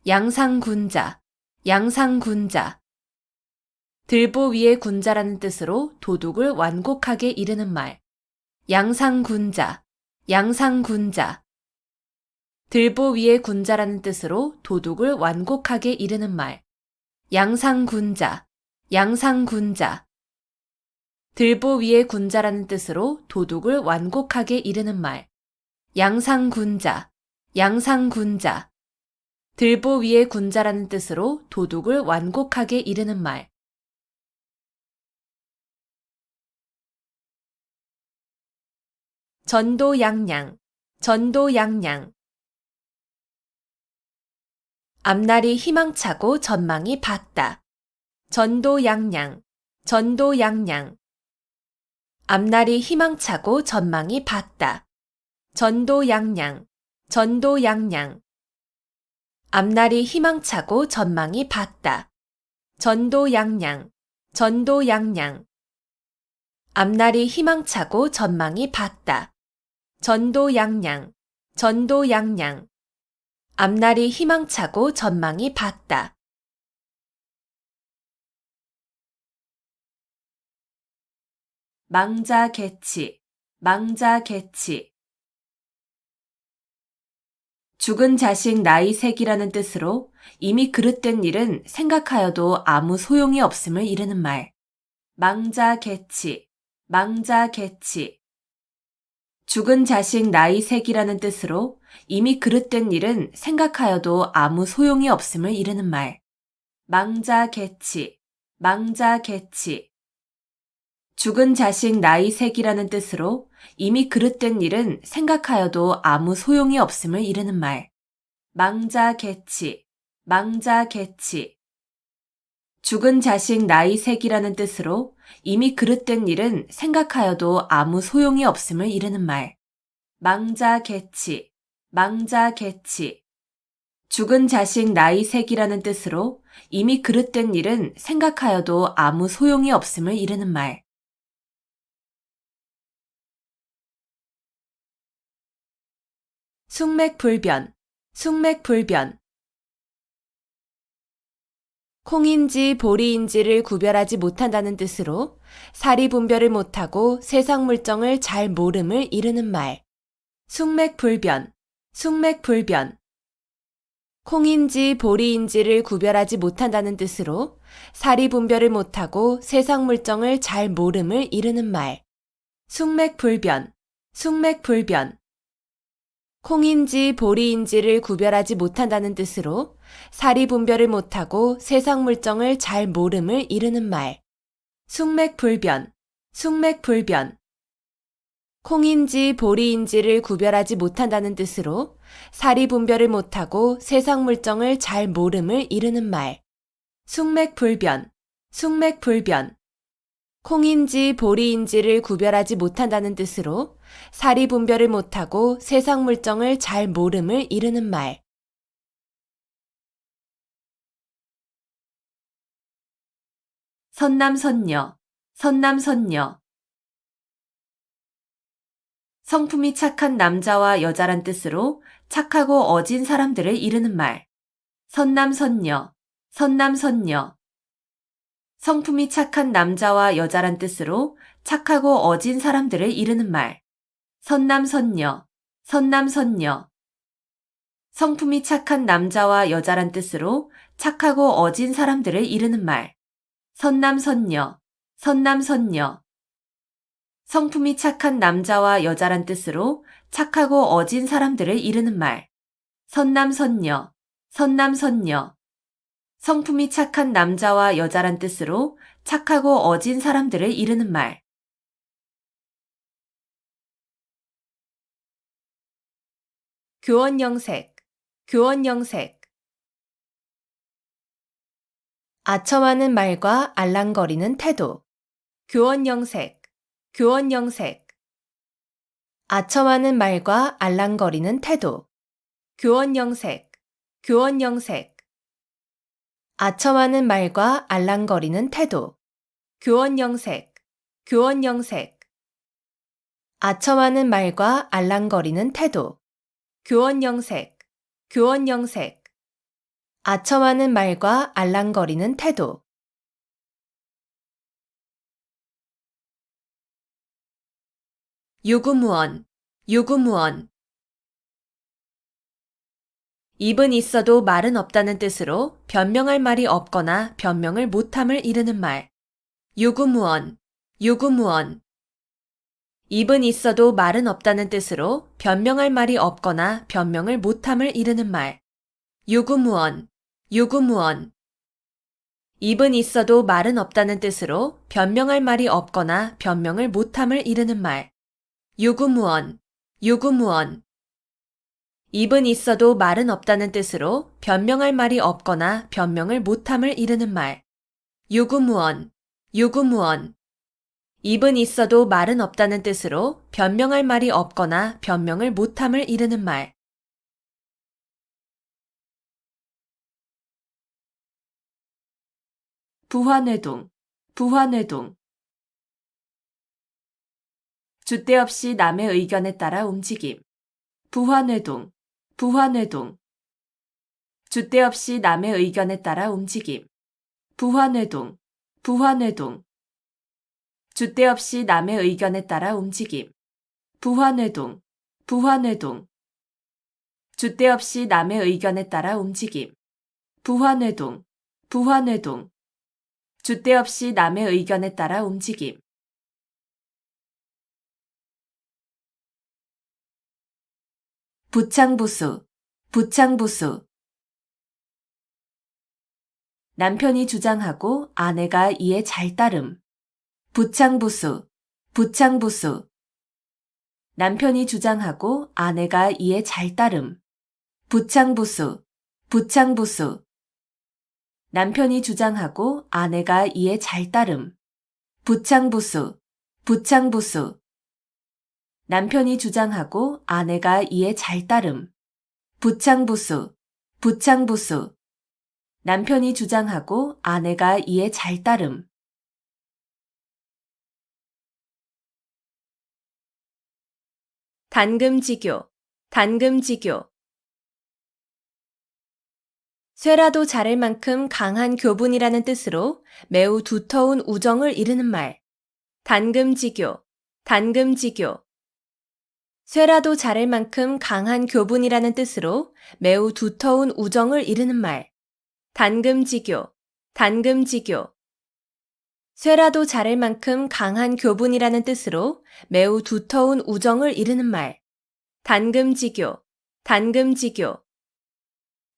양상군자, 양상군자. 들보 위에 군자라는 뜻으로 도둑을 완곡하게 이르는 말. 양상군자, 양상군자. 들보 위에 군자라는 뜻으로 도둑을 완곡하게 이르는 말. 양상군자, 양상군자. 들보 위에 군자라는 뜻으로 도둑을 완곡하게 이르는 말. 양상군자, 양상군자. 들보 위에 군자라는 뜻으로 도둑을 완곡하게 이르는 말. 전도양양, 전도양양. 앞날이 희망차고 전망이 밝다. 전도양양, 전도양양. 앞날이 희망차고 전망이 밝다. 전도양양, 전도양양. 앞날이 희망차고 전망이 밝다. 전도양양, 전도양양. 앞날이 희망차고 전망이 밝다. 전도양양, 전도양양. 앞날이 희망차고 전망이 밝다. 망자개치, 망자개치. 죽은 자식 나이색이라는 뜻으로 이미 그릇된 일은 생각하여도 아무 소용이 없음을 이르는 말. 망자개치, 망자개치. 죽은 자식 나이색이라는 뜻으로 이미 그릇된 일은 생각하여도 아무 소용이 없음을 이르는 말. 망자개치, 망자개치. 죽은 자식 나이색이라는 뜻으로 이미 그릇된 일은 생각하여도 아무 소용이 없음을 이르는 말. 망자개치, 망자개치. 죽은 자식 나이색이라는 뜻으로 이미 그릇된 일은 생각하여도 아무 소용이 없음을 이르는 말. 망자개치, 망자개치. 죽은 자식 나이색이라는 뜻으로 이미 그릇된 일은 생각하여도 아무 소용이 없음을 이르는 말. 숙맥불변, 숙맥불변. 콩인지 보리인지를 구별하지 못한다는 뜻으로 사리분별을 못하고 세상 물정을 잘 모름을 이르는 말. 숙맥불변, 숙맥불변. 콩인지 보리인지를 구별하지 못한다는 뜻으로 사리분별을 못하고 세상 물정을 잘 모름을 이르는 말. 숙맥불변, 숙맥불변. 콩인지 보리인지를 구별하지 못한다는 뜻으로 사리분별을 못하고 세상 물정을 잘 모름을 이르는 말. 숙맥불변, 숙맥불변. 콩인지 보리인지를 구별하지 못한다는 뜻으로 사리분별을 못하고 세상 물정을 잘 모름을 이르는 말. 숙맥불변, 숙맥불변. 콩인지 보리인지를 구별하지 못한다는 뜻으로 사리분별을 못하고 세상 물정을 잘 모름을 이르는 말. 선남선녀, 선남선녀. 성품이 착한 남자와 여자란 뜻으로 착하고 어진 사람들을 이르는 말. 선남선녀, 선남선녀. 성품이 착한 남자와 여자란 뜻으로 착하고 어진 사람들을 이르는 말. 선남선녀, 선남선녀. 성품이 착한 남자와 여자란 뜻으로 착하고 어진 사람들을 이르는 말. 선남선녀, 선남선녀. 성품이 착한 남자와 여자란 뜻으로 착하고 어진 사람들을 이르는 말. 선남선녀, 선남선녀. 성품이 착한 남자와 여자란 뜻으로 착하고 어진 사람들을 이르는 말. 교원영색, 교원영색. 아첨하는 말과 알랑거리는 태도. 교원영색, 교원영색. 아첨하는 말과 알랑거리는 태도. 교원영색, 교원영색. 아첨하는 말과 알랑거리는 태도. 교원영색, 교원영색. 아첨하는 말과 알랑거리는 태도. 교원영색, 교원영색. 아첨하는 말과 알랑거리는 태도. 유구무원, 유구무원. 입은 있어도 말은 없다는 뜻으로 변명할 말이 없거나 변명을 못함을 이르는 말. 유구무원, 유구무원. 입은 있어도 말은 없다는 뜻으로 변명할 말이 없거나 변명을 못함을 이르는 말. 유구무원, 유구무원. 입은 있어도 말은 없다는 뜻으로 변명할 말이 없거나 변명을 못함을 이르는 말. 유구무원, 유구무원. 입은 있어도 말은 없다는 뜻으로 변명할 말이 없거나 변명을 못함을 이르는 말. 유구무원, 유구무원. 입은 있어도 말은 없다는 뜻으로 변명할 말이 없거나 변명을 못함을 이르는 말. 부화뇌동, 부화뇌동. 줏대 없이 남의 의견에 따라 움직임. 부화뇌동, 부화뇌동. 줏대 없이 남의 의견에 따라 움직임. 부화뇌동, 부화뇌동. 줏대 없이 남의 의견에 따라 움직임. 부화뇌동, 부화뇌동. 줏대 없이 남의 의견에 따라 움직임. 부화뇌동, 부화뇌동. 줏대 없이 남의 의견에 따라 움직임. 부창부수, 부창부수. 남편이 주장하고 아내가 이에 잘 따름. 부창부수, 부창부수. 남편이 주장하고 아내가 이에 잘 따름. 부창부수, 부창부수. 남편이 주장하고 아내가 이에 잘 따름. 부창부수, 부창부수. 남편이 주장하고 아내가 이에 잘 따름. 부창부수, 부창부수. 남편이 주장하고 아내가 이에 잘 따름. 단금지교, 단금지교. 쇠라도 자를 만큼 강한 교분이라는 뜻으로 매우 두터운 우정을 이르는 말. 단금지교, 단금지교. 쇠라도 자를 만큼 강한 교분이라는 뜻으로 매우 두터운 우정을 이르는 말. 단금지교, 단금지교. 쇠라도 자를 만큼 강한 교분이라는 뜻으로 매우 두터운 우정을 이르는 말. 단금지교, 단금지교.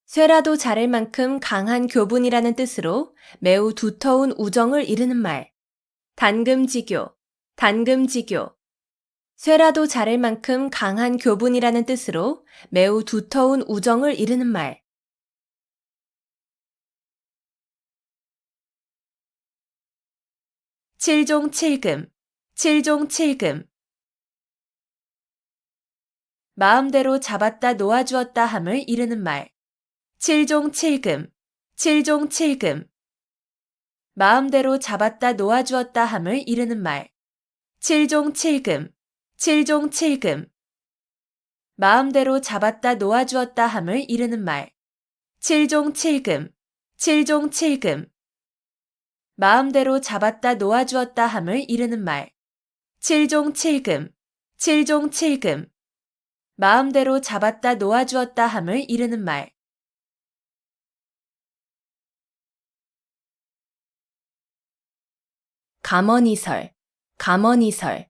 쇠라도 자를 만큼 강한 교분이라는 뜻으로 매우 두터운 우정을 이르는 말. 단금지교, 단금지교. 쇠라도 자를 만큼 강한 교분이라는 뜻으로 매우 두터운 우정을 이르는 말. 칠종칠금, 칠종칠금. 마음대로 잡았다 놓아주었다 함을 이르는 말. 칠종칠금, 칠종칠금. 마음대로 잡았다 놓아주었다 함을 이르는 말. 칠종칠금, 칠종칠금. 마음대로 잡았다 놓아주었다 함을 이르는 말. 칠종칠금, 칠종칠금. 마음대로 잡았다 놓아주었다 함을 이르는 말. 칠종칠금, 칠종칠금. 마음대로 잡았다 놓아주었다 함을 이르는 말. 감언이설, 감언이설.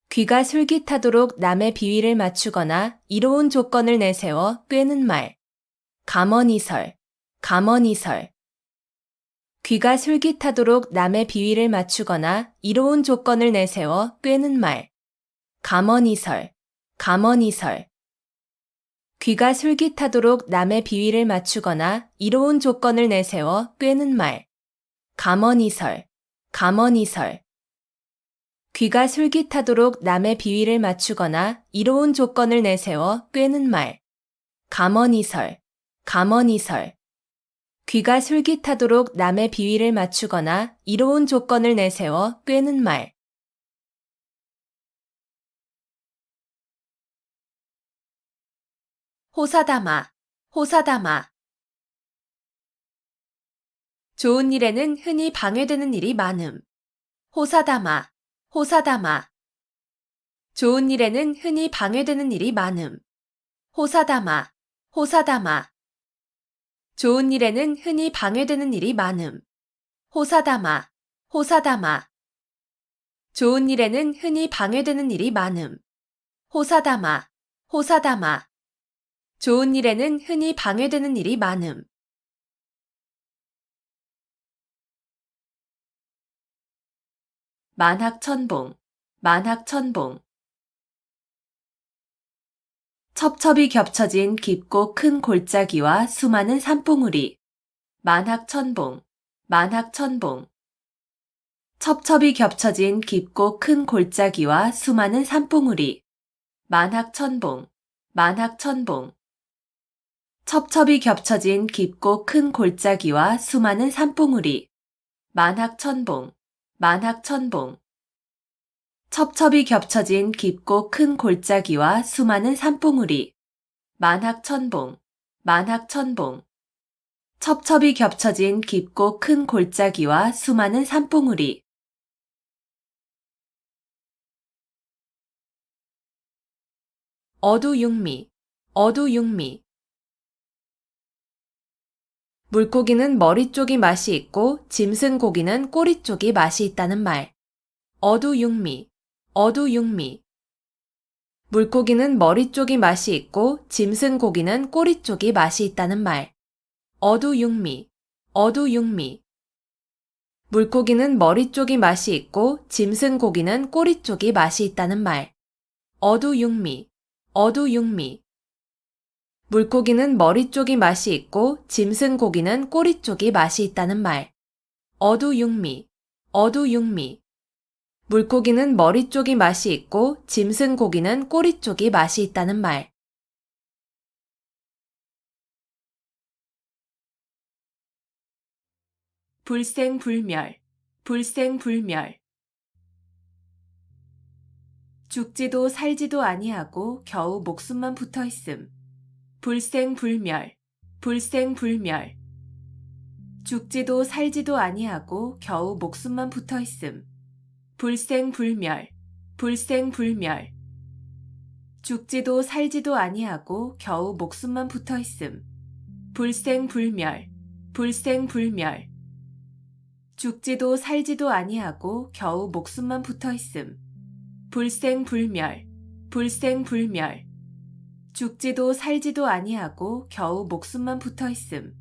귀가 솔깃하도록 남의 비위를 맞추거나 이로운 조건을 내세워 꿰는 말. 감언이설, 감언이설. 귀가 솔깃하도록 남의 비위를 맞추거나 이로운 조건을 내세워 꿰는 말. 감언이설, 감언이설. 귀가 솔깃하도록 남의 비위를 맞추거나 이로운 조건을 내세워 꿰는 말. 감언이설, 감언이설. 귀가 솔깃하도록 남의 비위를 맞추거나 이로운 조건을 내세워 꿰는 말. 감언이설, 감언이설. 귀가 솔깃하도록 남의 비위를 맞추거나 이로운 조건을 내세워 꿰는 말. 호사다마, 호사다마. 좋은 일에는 흔히 방해되는 일이 많음. 호사다마, 호사다마. 좋은 일에는 흔히 방해되는 일이 많음. 호사다마, 호사다마. 좋은 일에는 흔히 방해되는 일이 많음. 호사다마, 호사다마. 좋은 일에는 흔히 방해되는 일이 많음. 호사다마, 호사다마. 좋은 일에는 흔히 방해되는 일이 많음. 만학천봉, 만학천봉. 첩첩이 겹쳐진 깊고 큰 골짜기와 수많은 산봉우리. 만학천봉, 만학천봉. 첩첩이 겹쳐진 깊고 큰 골짜기와 수많은 산봉우리. 만학천봉, 만학천봉. 첩첩이 겹쳐진 깊고 큰 골짜기와 수많은 산봉우리. 만학천봉, 만학천봉. 첩첩이 겹쳐진 깊고 큰 골짜기와 수많은 산봉우리. 만학천봉, 만학천봉. 첩첩이 겹쳐진 깊고 큰 골짜기와 수많은 산봉우리. 어두육미, 어두육미. 물고기는 머리 쪽이 맛이 있고 짐승 고기는 꼬리 쪽이 맛이 있다는 말. 어두육미, 어두육미. 물고기는 머리 쪽이 맛이 있고 짐승 고기는 꼬리 쪽이 맛이 있다는 말. 어두육미, 어두육미. 물고기는 머리 쪽이 맛이 있고 짐승 고기는 꼬리 쪽이 맛이 있다는 말. 어두육미, 어두육미. 물고기는 머리 쪽이 맛이 있고 짐승 고기는 꼬리 쪽이 맛이 있다는 말. 어두육미, 어두육미. 물고기는 머리 쪽이 맛이 있고 짐승 고기는 꼬리 쪽이 맛이 있다는 말. 불생불멸, 불생불멸. 죽지도 살지도 아니하고 겨우 목숨만 붙어 있음. 불생불멸, 불생불멸. 죽지도 살지도 아니하고 겨우 목숨만 붙어 있음. 불생불멸, 불생불멸. 죽지도 살지도 아니하고 겨우 목숨만 붙어 있음. 불생불멸, 불생불멸. 죽지도 살지도 아니하고 겨우 목숨만 붙어 있음. 불생불멸, 불생불멸. 죽지도 살지도 아니하고 겨우 목숨만 붙어 있음.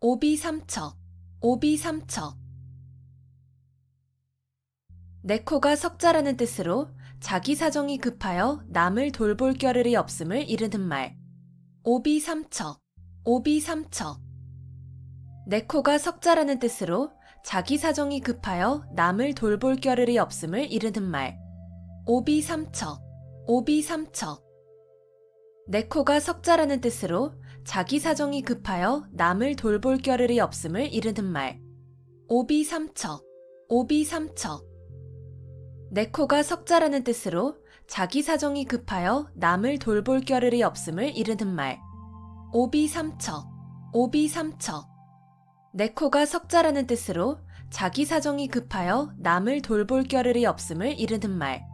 오비삼척, 오비삼척. 내 코가 석자라는 뜻으로 자기 사정이 급하여 남을 돌볼 겨를이 없음을 이르는 말. 오비삼척, 오비삼척. 내 코가 석자라는 뜻으로 자기 사정이 급하여 남을 돌볼 겨를이 없음을 이르는 말. 오비삼척, 오비삼척. 내 코가 석자라는 뜻으로 자기 사정이 급하여 남을 돌볼 겨를이 없음을 이르는 말. 오비삼척, 오비삼척. 내 코가 석자라는 뜻으로 자기 사정이 급하여 남을 돌볼 겨를이 없음을 이르는 말. 오비삼척, 오비삼척. 내 코가 석자라는 뜻으로 자기 사정이 급하여 남을 돌볼 겨를이 없음을 이르는 말.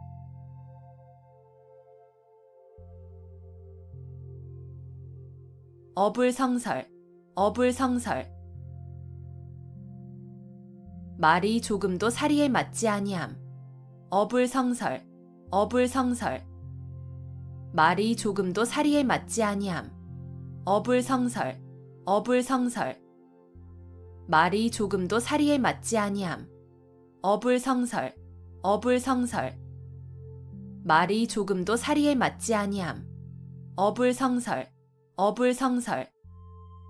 어불성설, 어불성설. 말이 조금도 사리에 맞지 아니함. 어불성설, 어불성설. 말이 조금도 사리에 맞지 아니함. 어불성설, 어불성설. 말이 조금도 사리에 맞지 아니함. 어불성설, 어불성설. 말이 조금도 사리에 맞지 아니함. 어불성설, 어불성설.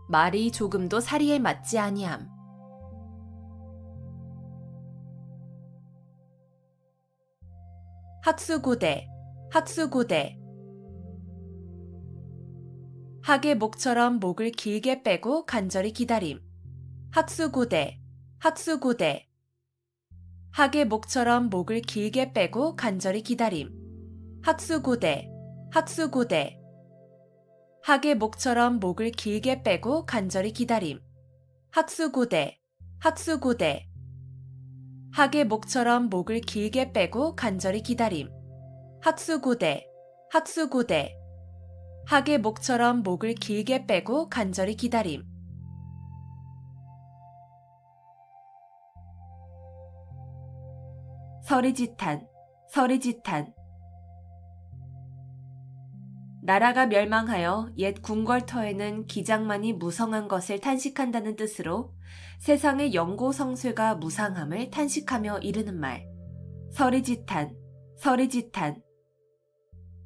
말이 조금도 사리에 맞지 아니함. 학수고대, 학수고대. 학의 목처럼 목을 길게 빼고 간절히 기다림. 학수고대, 학수고대. 학의 목처럼 목을 길게 빼고 간절히 기다림. 학수고대, 학수고대. 학의 목처럼 목을 길게 빼고 간절히 기다림. 학수고대, 학수고대. 학의 목처럼 목을 길게 빼고 간절히 기다림. 학수고대, 학수고대. 학의 목처럼 목을 길게 빼고 간절히 기다림. 서리지탄, 서리지탄. 나라가 멸망하여 옛 궁궐터에는 기장만이 무성한 것을 탄식한다는 뜻으로 세상의 영고성쇠가 무상함을 탄식하며 이르는 말. 서리지탄, 서리지탄.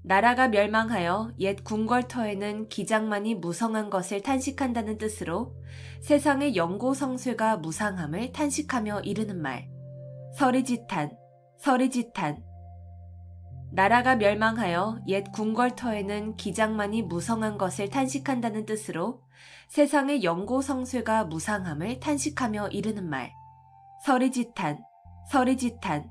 나라가 멸망하여 옛 궁궐터에는 기장만이 무성한 것을 탄식한다는 뜻으로 세상의 영고성쇠가 무상함을 탄식하며 이르는 말. 서리지탄, 서리지탄. 나라가 멸망하여 옛 궁궐터에는 기장만이 무성한 것을 탄식한다는 뜻으로 세상의 영고성쇠가 무상함을 탄식하며 이르는 말. 서리지탄, 서리지탄.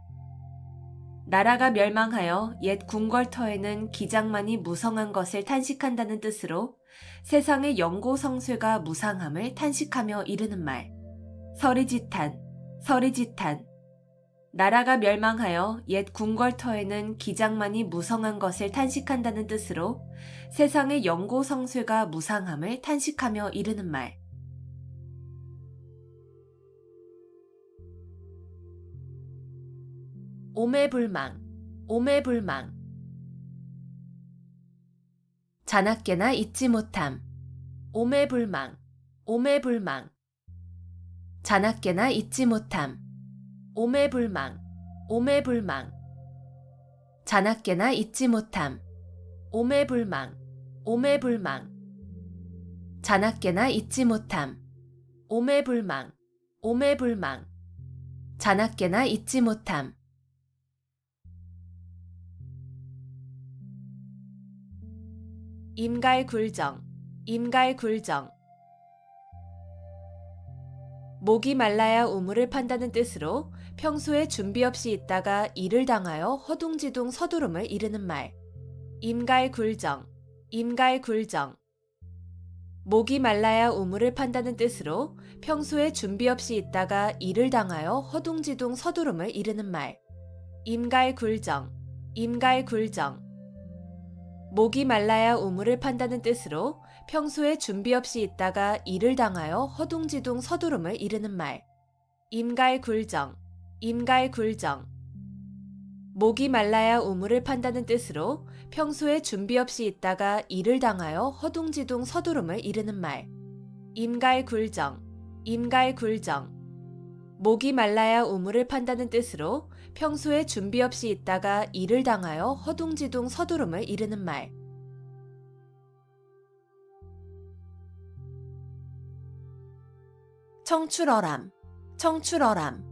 나라가 멸망하여 옛 궁궐터에는 기장만이 무성한 것을 탄식한다는 뜻으로 세상의 영고성쇠가 무상함을 탄식하며 이르는 말. 서리지탄, 서리지탄. 나라가 멸망하여 옛 궁궐터에는 기장만이 무성한 것을 탄식한다는 뜻으로 세상의 영고성쇠가 무상함을 탄식하며 이르는 말. 오매불망, 오매불망. 자나깨나 잊지 못함. 오매불망, 오매불망. 자나깨나 잊지 못함. 오매불망, 오매불망. 자나깨나 잊지 못함. 오매불망, 오매불망. 자나깨나 잊지 못함. 오매불망, 오매불망. 자나깨나 잊지 못함. 임갈굴정, 임갈굴정. 목이 말라야 우물을 판다는 뜻으로 평소에 준비 없이 있다가 일을 당하여 허둥지둥 서두름을 이르는 말. 임갈굴정, 임갈굴정. 목이 말라야 우물을 판다는 뜻으로 평소에 준비 없이 있다가 일을 당하여 허둥지둥 서두름을 이르는 말. 임갈굴정, 임갈굴정. 목이 말라야 우물을 판다는 뜻으로 평소에 준비 없이 있다가 일을 당하여 허둥지둥 서두름을 이르는 말. 임갈굴정, 임갈굴정. 목이 말라야 우물을 판다는 뜻으로 평소에 준비 없이 있다가 일을 당하여 허둥지둥 서두름을 이르는 말. 임갈굴정, 임갈굴정. 목이 말라야 우물을 판다는 뜻으로 평소에 준비 없이 있다가 일을 당하여 허둥지둥 서두름을 이르는 말. 청출어람, 청출어람.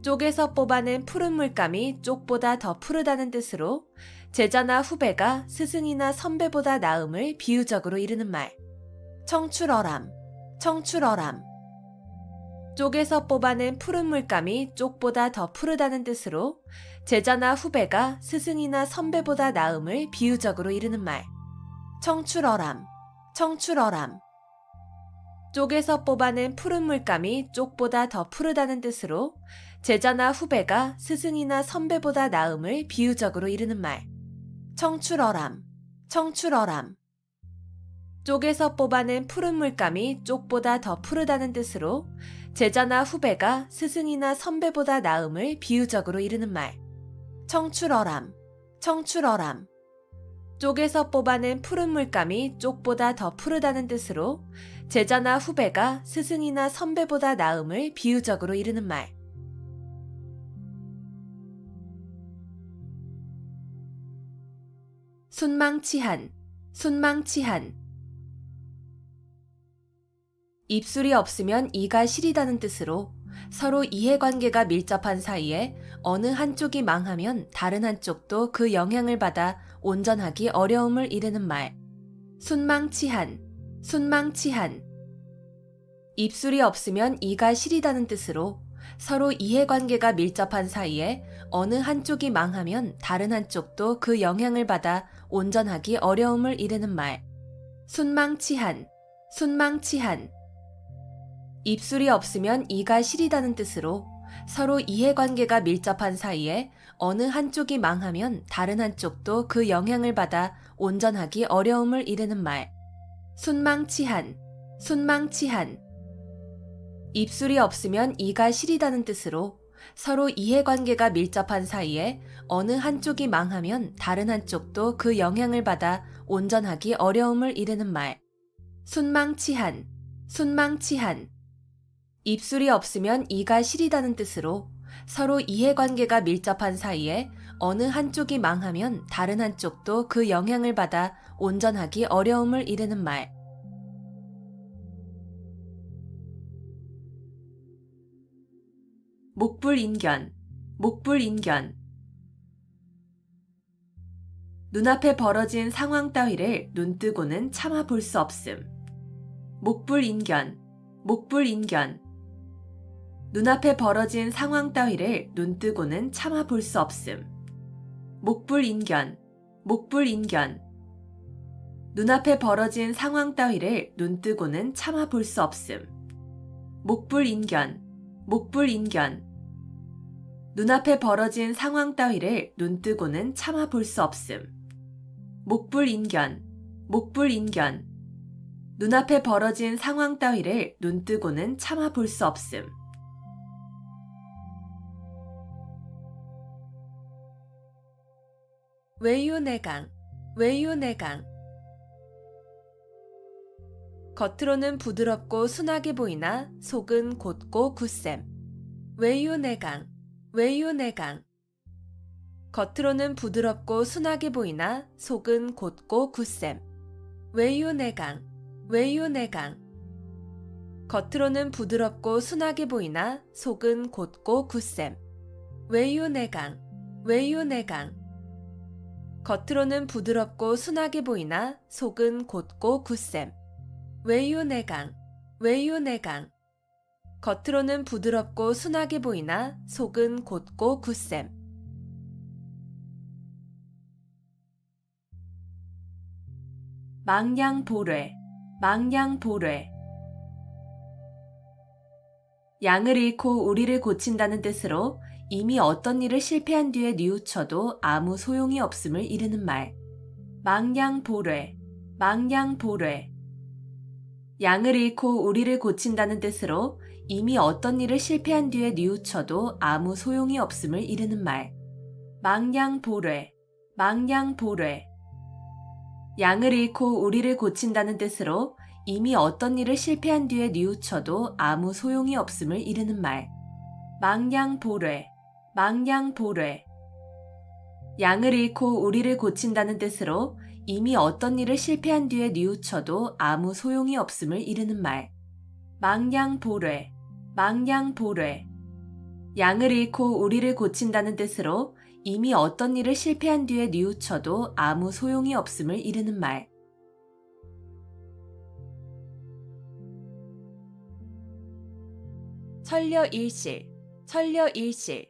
쪽에서 뽑아낸 푸른 물감이 쪽보다 더 푸르다는 뜻으로 제자나 후배가 스승이나 선배보다 나음을 비유적으로 이르는 말. 청출어람, 청출어람. 쪽에서 뽑아낸 푸른 물감이 쪽보다 더 푸르다는 뜻으로 제자나 후배가 스승이나 선배보다 나음을 비유적으로 이르는 말. 청출어람, 청출어람. 쪽에서 뽑아낸 푸른 물감이 쪽보다 더 푸르다는 뜻으로 제자나 후배가 스승이나 선배보다 나음을 비유적으로 이르는 말. 청출어람, 청출어람. 쪽에서 뽑아낸 푸른 물감이 쪽보다 더 푸르다는 뜻으로 제자나 후배가 스승이나 선배보다 나음을 비유적으로 이르는 말. 청출어람, 청출어람. 쪽에서 뽑아낸 푸른 물감이 쪽보다 더 푸르다는 뜻으로 제자나 후배가 스승이나 선배보다 나음을 비유적으로 이르는 말. 순망치한, 순망치한. 입술이 없으면 이가 시리다는 뜻으로 서로 이해관계가 밀접한 사이에 어느 한쪽이 망하면 다른 한쪽도 그 영향을 받아 온전하기 어려움을 이르는 말. 순망치한, 순망치한. 입술이 없으면 이가 시리다는 뜻으로 서로 이해관계가 밀접한 사이에 어느 한쪽이 망하면 다른 한쪽도 그 영향을 받아 온전하기 어려움을 이르는 말. 순망치한, 순망치한. 입술이 없으면 이가 시리다는 뜻으로 서로 이해관계가 밀접한 사이에 어느 한쪽이 망하면 다른 한쪽도 그 영향을 받아 온전하기 어려움을 이르는 말. 순망치한, 순망치한. 입술이 없으면 이가 시리다는 뜻으로 서로 이해관계가 밀접한 사이에 어느 한쪽이 망하면 다른 한쪽도 그 영향을 받아 온전하기 어려움을 이르는 말. 순망치한, 순망치한. 입술이 없으면 이가 시리다는 뜻으로 서로 이해관계가 밀접한 사이에 어느 한쪽이 망하면 다른 한쪽도 그 영향을 받아 온전하기 어려움을 이르는 말. 목불인견, 목불인견. 눈앞에 벌어진 상황 따위를 눈뜨고는 참아 볼 수 없음. 목불인견, 목불인견. 눈앞에 벌어진 상황 따위를 눈뜨고는 참아 볼 수 없음. 목불인견, 목불인견. 눈앞에 벌어진 상황 따위를 눈뜨고는 참아 볼 수 없음. 목불인견, 목불인견. 눈앞에 벌어진 상황 따위를 눈뜨고는 참아 볼 수 없음. 목불인견, 목불인견. 눈앞에 벌어진 상황 따위를 눈뜨고는 참아 볼 수 없음. 외유내강, 외유내강. 겉으로는 부드럽고 순하게 보이나 속은 곧고 굳셈. 외유내강, 외유내강. 겉으로는 부드럽고 순하게 보이나 속은 곧고 굳셈. 외유내강, 외유내강. 겉으로는 부드럽고 순하게 보이나 속은 곧고 굳셈. 외유내강, 외유내강. 겉으로는 부드럽고 순하게 보이나 속은 곧고 굳셈. 외유내강, 외유내강. 겉으로는 부드럽고 순하게 보이나 속은 곧고 굳셈. 망량보뢰, 망량보뢰. 양을 잃고 우리를 고친다는 뜻으로 이미 어떤 일을 실패한 뒤에 뉘우쳐도 아무 소용이 없음을 이르는 말. 망량보뢰, 망량보뢰. 양을 잃고 우리를 고친다는 뜻으로 이미 어떤 일을 실패한 뒤에 뉘우쳐도 아무 소용이 없음을 이르는 말. 망량보뢰, 망량보뢰. 양을 잃고 우리를 고친다는 뜻으로 이미 어떤 일을 실패한 뒤에 뉘우쳐도 아무 소용이 없음을 이르는 말. 망량보뢰, 망량보뢰. 양을 잃고 우리를 고친다는 뜻으로 이미 어떤 일을 실패한 뒤에 뉘우쳐도 아무 소용이 없음을 이르는 말. 망량보뢰, 망량보뢰. 양을 잃고 우리를 고친다는 뜻으로 이미 어떤 일을 실패한 뒤에 뉘우쳐도 아무 소용이 없음을 이르는 말. 천려일실, 천려일실.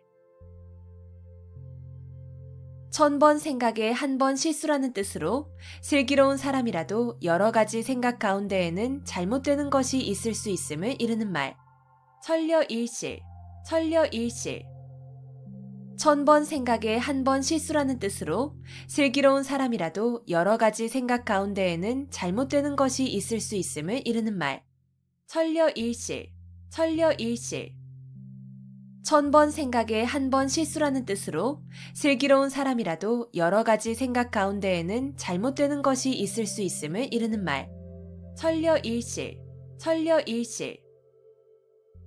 1000번 생각에 한 번 실수라는 뜻으로 슬기로운 사람이라도 여러 가지 생각 가운데에는 잘못되는 것이 있을 수 있음을 이르는 말. 천려일실, 천려일실. 1000번 생각에 한 번 실수라는 뜻으로 슬기로운 사람이라도 여러 가지 생각 가운데에는 잘못되는 것이 있을 수 있음을 이르는 말. 천려일실, 천려일실. 1000번 생각에 한 번 실수라는 뜻으로 슬기로운 사람이라도 여러 가지 생각 가운데에는 잘못되는 것이 있을 수 있음을 이르는 말. 천려일실, 천려일실.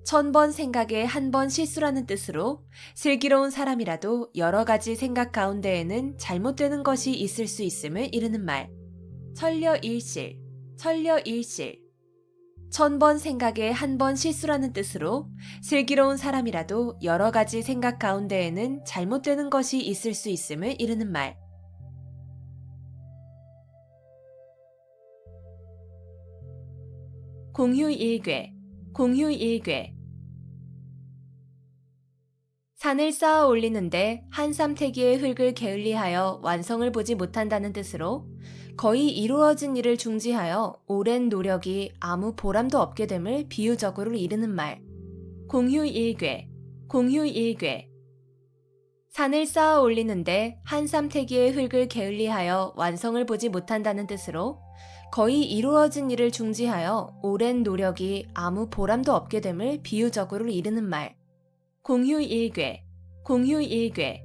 1000번 생각에 한 번 실수라는 뜻으로 슬기로운 사람이라도 여러 가지 생각 가운데에는 잘못되는 것이 있을 수 있음을 이르는 말. 천려일실, 천려일실. 1000번 생각에 한 번 실수라는 뜻으로 슬기로운 사람이라도 여러 가지 생각 가운데에는 잘못되는 것이 있을 수 있음을 이르는 말. 공휴일괴, 공휴일괴. 산을 쌓아 올리는데 한 삼태기의 흙을 게을리하여 완성을 보지 못한다는 뜻으로 거의 이루어진 일을 중지하여 오랜 노력이 아무 보람도 없게 됨을 비유적으로 이르는 말. 공휴일괴, 공휴일괴. 산을 쌓아 올리는데 한 삼태기의 흙을 게을리하여 완성을 보지 못한다는 뜻으로 거의 이루어진 일을 중지하여 오랜 노력이 아무 보람도 없게 됨을 비유적으로 이르는 말. 공휴일괴, 공휴일괴.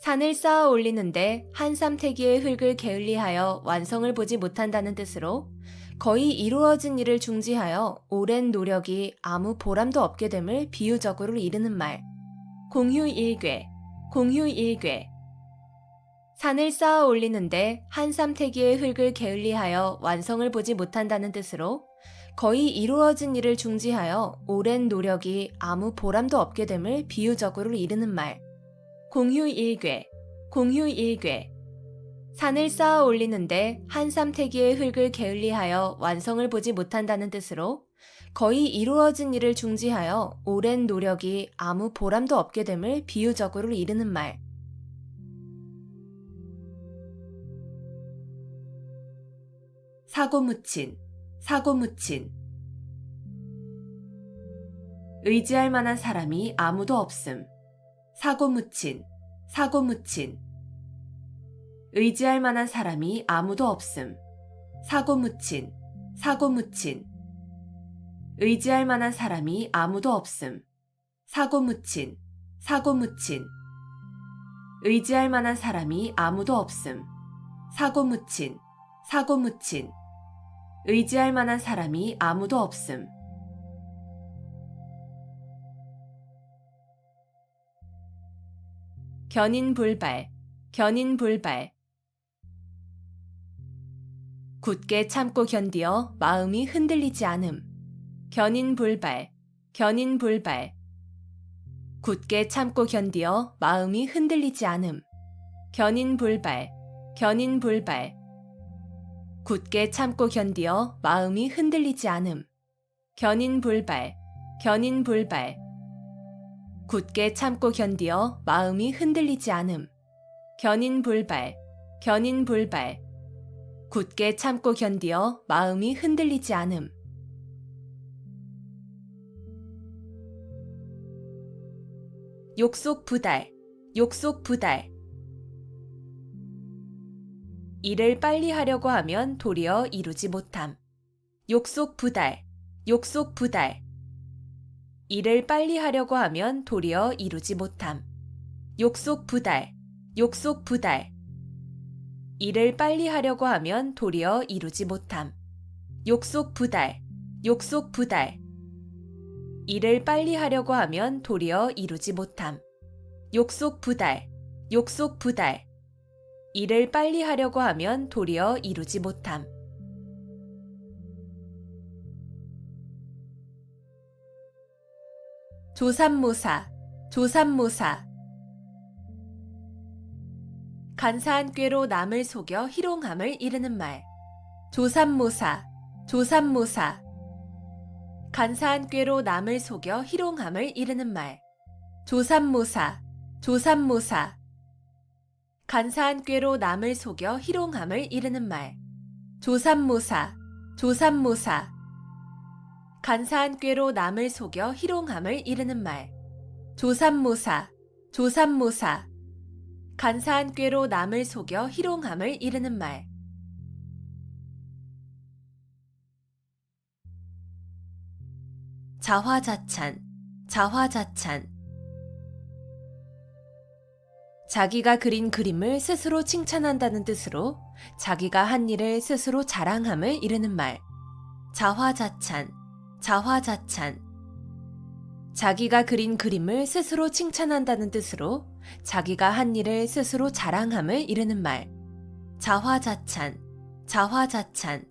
산을 쌓아 올리는데 한 삼태기의 흙을 게을리하여 완성을 보지 못한다는 뜻으로 거의 이루어진 일을 중지하여 오랜 노력이 아무 보람도 없게 됨을 비유적으로 이르는 말. 공휴일괴, 공휴일괴. 산을 쌓아 올리는데 한 삼태기의 흙을 게을리하여 완성을 보지 못한다는 뜻으로 거의 이루어진 일을 중지하여 오랜 노력이 아무 보람도 없게 됨을 비유적으로 이르는 말. 공휴일괴, 공휴일괴. 산을 쌓아 올리는데 한삼태기의 흙을 게을리하여 완성을 보지 못한다는 뜻으로 거의 이루어진 일을 중지하여 오랜 노력이 아무 보람도 없게 됨을 비유적으로 이르는 말. 사고묻힌, 사고묻힌. 의지할 만한 사람이 아무도 없음. 사고묻힌, 사고묻힌. 의지할 만한 사람이 아무도 없음. 사고묻힌, 사고묻힌. 의지할 만한 사람이 아무도 없음. 사고묻힌, 사고묻힌. 의지할 만한 사람이 아무도 없음. 사고묻힌, 사고묻힌. 의지할 만한 사람이 아무도 없음. 견인불발, 견인불발. 굳게 참고 견디어 마음이 흔들리지 않음. 견인불발, 견인불발. 굳게 참고 견디어 마음이 흔들리지 않음. 견인불발, 견인불발. 굳게 참고 견디어 마음이 흔들리지 않음. 견인불발, 견인불발. 굳게 참고 견디어 마음이 흔들리지 않음. 견인불발, 견인불발. 굳게 참고 견디어 마음이 흔들리지 않음. 욕속부달, 욕속부달. 일을 빨리 하려고 하면 도리어 이루지 못함. 욕속부달, 욕속부달. 일을 빨리 하려고 하면 도리어 이루지 못함. 욕속부달, 욕속부달. 일을 빨리 하려고 하면 도리어 이루지 못함. 욕속부달, 욕속부달. 일을 빨리 하려고 하면 도리어 이루지 못함. 욕속부달, 욕속부달. 일을 빨리 하려고 하면 도리어 이루지 못함. 조삼모사, 조삼모사. 간사한 꾀로 남을 속여 희롱함을 이르는 말. 조삼모사, 조삼모사. 간사한 꾀로 남을 속여 희롱함을 이르는 말. 조삼모사, 조삼모사. 간사한 꾀로 남을 속여 희롱함을 이르는 말. 조삼모사, 조삼모사. 간사한 꾀로 남을 속여 희롱함을 이르는 말. 조삼모사, 조삼모사. 간사한 꾀로 남을 속여 희롱함을 이르는 말. 자화자찬, 자화자찬. 자기가 그린 그림을 스스로 칭찬한다는 뜻으로 자기가 한 일을 스스로 자랑함을 이르는 말. 자화자찬, 자화자찬. 자기가 그린 그림을 스스로 칭찬한다는 뜻으로 자기가 한 일을 스스로 자랑함을 이르는 말. 자화자찬, 자화자찬.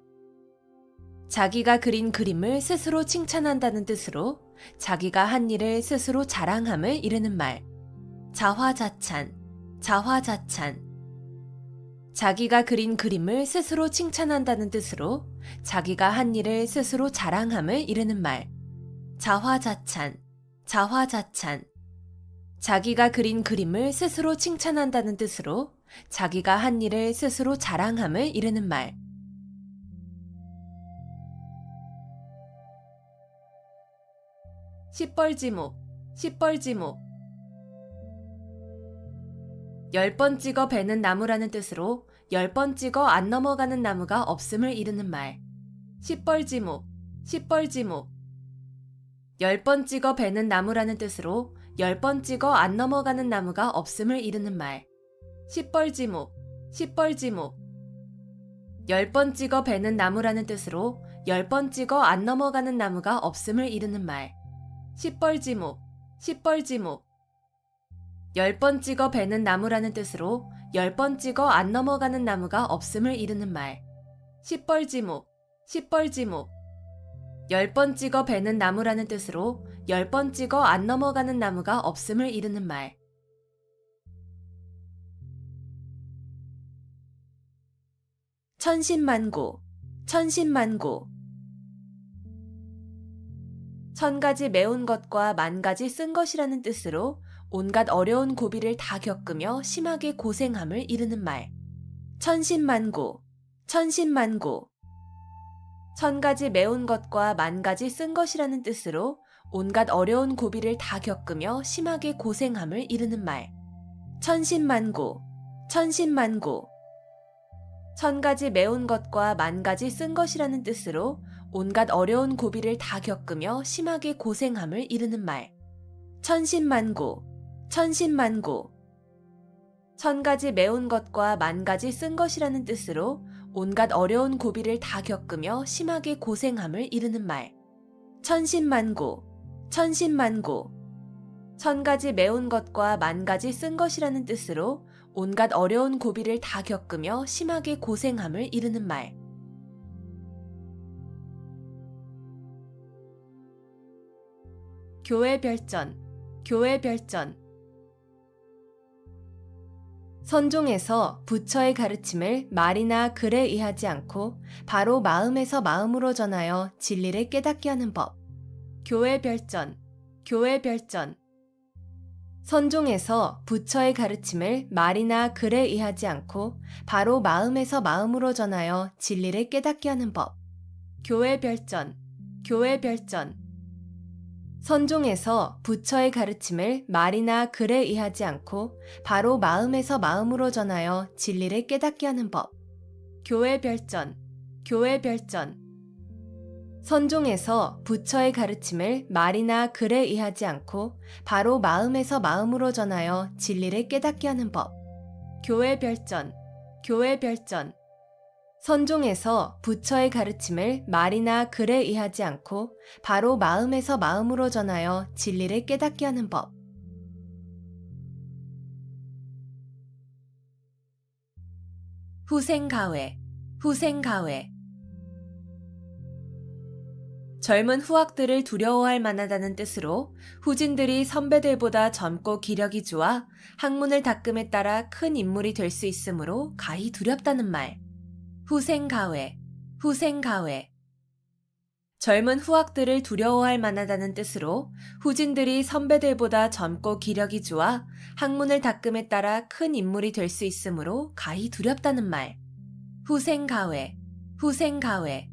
자기가 그린 그림을 스스로 칭찬한다는 뜻으로 자기가 한 일을 스스로 자랑함을 이르는 말. 자화자찬, 자화자찬. 자기가 그린 그림을 스스로 칭찬한다는 뜻으로 자기가 한 일을 스스로 자랑함을 이르는 말. 자화자찬, 자화자찬. 자기가 그린 그림을 스스로 칭찬한다는 뜻으로 자기가 한 일을 스스로 자랑함을 이르는 말. 시뻘지목, 시뻘지목. 10번 찍어 베는 나무라는 뜻으로 10번 찍어 안 넘어가는 나무가 없음을 이르는 말. 시뻘지목, 시뻘지목. 10번 찍어 베는 나무라는 뜻으로 10번 찍어 안 넘어가는 나무가 없음을 이르는 말. 시뻘지목, 시뻘지목. 10번 찍어 베는 나무라는 뜻으로 10번 찍어 안 넘어가는 나무가 없음을 이르는 말. 시뻘지목, 시뻘지목. 10번 찍어 베는 나무라는 뜻으로 10번 찍어 안 넘어가는 나무가 없음을 이르는 말. 시뻘지목, 시뻘지목. 10번 찍어 베는 나무라는 뜻으로 10번 찍어 안 넘어가는 나무가 없음을 이르는 말. 시뻘지목, 시뻘지목. 10번 찍어 베는 나무라는 뜻으로 10번 찍어 안 넘어가는 나무가 없음을 이르는 말. 10번 찍어 베는 나무라는 뜻으로 10번 찍어 안 넘어가는 나무가 없음을 이르는 말. 10번 찍어 베는 나무라는 뜻으로 10번 찍어 안 넘어가는 나무가 없음을 이르는 말. 천신만고, 천신만고. 천 가지 매운 것과 만 가지 쓴 것이라는 뜻으로 온갖 어려운 고비를 다 겪으며 심하게 고생함을 이르는 말. 천신만고, 천신만고. 천 가지 매운 것과 만 가지 쓴 것이라는 뜻으로 온갖 어려운 고비를 다 겪으며 심하게 고생함을 이르는 말. 천신만고, 천신만고. 천 가지 매운 것과 만 가지 쓴 것이라는 뜻으로 온갖 어려운 고비를 다 겪으며 심하게 고생함을 이르는 말. 천신만고, 천신만고. 천 가지 매운 것과 만 가지 쓴 것이라는 뜻으로 온갖 어려운 고비를 다 겪으며 심하게 고생함을 이르는 말. 천신만고, 천신만고. 천 가지 매운 것과 만 가지 쓴 것이라는 뜻으로 온갖 어려운 고비를 다 겪으며 심하게 고생함을 이르는 말. 교회 별전, 교회 별전. 선종에서 부처의 가르침을 말이나 글에 의하지 않고 바로 마음에서 마음으로 전하여 진리를 깨닫게 하는 법. 교회 별전, 교회 별전. 선종에서 부처의 가르침을 말이나 글에 의하지 않고 바로 마음에서 마음으로 전하여 진리를 깨닫게 하는 법. 교회 별전, 교회 별전. 선종에서 부처의 가르침을 말이나 글에 의하지 않고 바로 마음에서 마음으로 전하여 진리를 깨닫게 하는 법. 교회 별전, 교회 별전. 선종에서 부처의 가르침을 말이나 글에 의하지 않고 바로 마음에서 마음으로 전하여 진리를 깨닫게 하는 법. 교회 별전, 교회 별전. 선종에서 부처의 가르침을 말이나 글에 의하지 않고 바로 마음에서 마음으로 전하여 진리를 깨닫게 하는 법. 후생가회, 후생가회. 젊은 후학들을 두려워할 만하다는 뜻으로 후진들이 선배들보다 젊고 기력이 좋아 학문을 닦음에 따라 큰 인물이 될 수 있으므로 가히 두렵다는 말. 후생가회, 후생가회. 젊은 후학들을 두려워할 만하다는 뜻으로 후진들이 선배들보다 젊고 기력이 좋아 학문을 닦음에 따라 큰 인물이 될 수 있으므로 가히 두렵다는 말. 후생가회, 후생가회.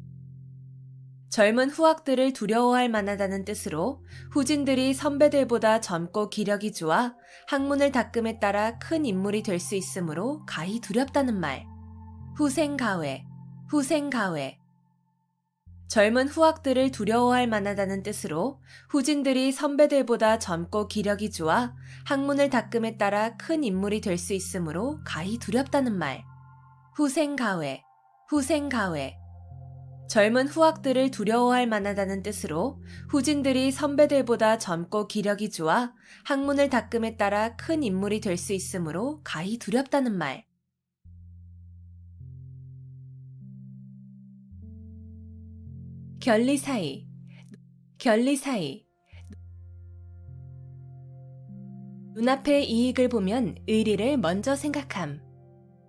젊은 후학들을 두려워할 만하다는 뜻으로 후진들이 선배들보다 젊고 기력이 좋아 학문을 닦음에 따라 큰 인물이 될 수 있으므로 가히 두렵다는 말. 후생가회, 후생가회. 젊은 후학들을 두려워할 만하다는 뜻으로 후진들이 선배들보다 젊고 기력이 좋아 학문을 닦음에 따라 큰 인물이 될 수 있으므로 가히 두렵다는 말. 후생가회, 후생가회. 젊은 후학들을 두려워할 만하다는 뜻으로 후진들이 선배들보다 젊고 기력이 좋아 학문을 닦음에 따라 큰 인물이 될 수 있으므로 가히 두렵다는 말. 결리사의, 결리사의. 눈앞의 이익을 보면 의리를 먼저 생각함.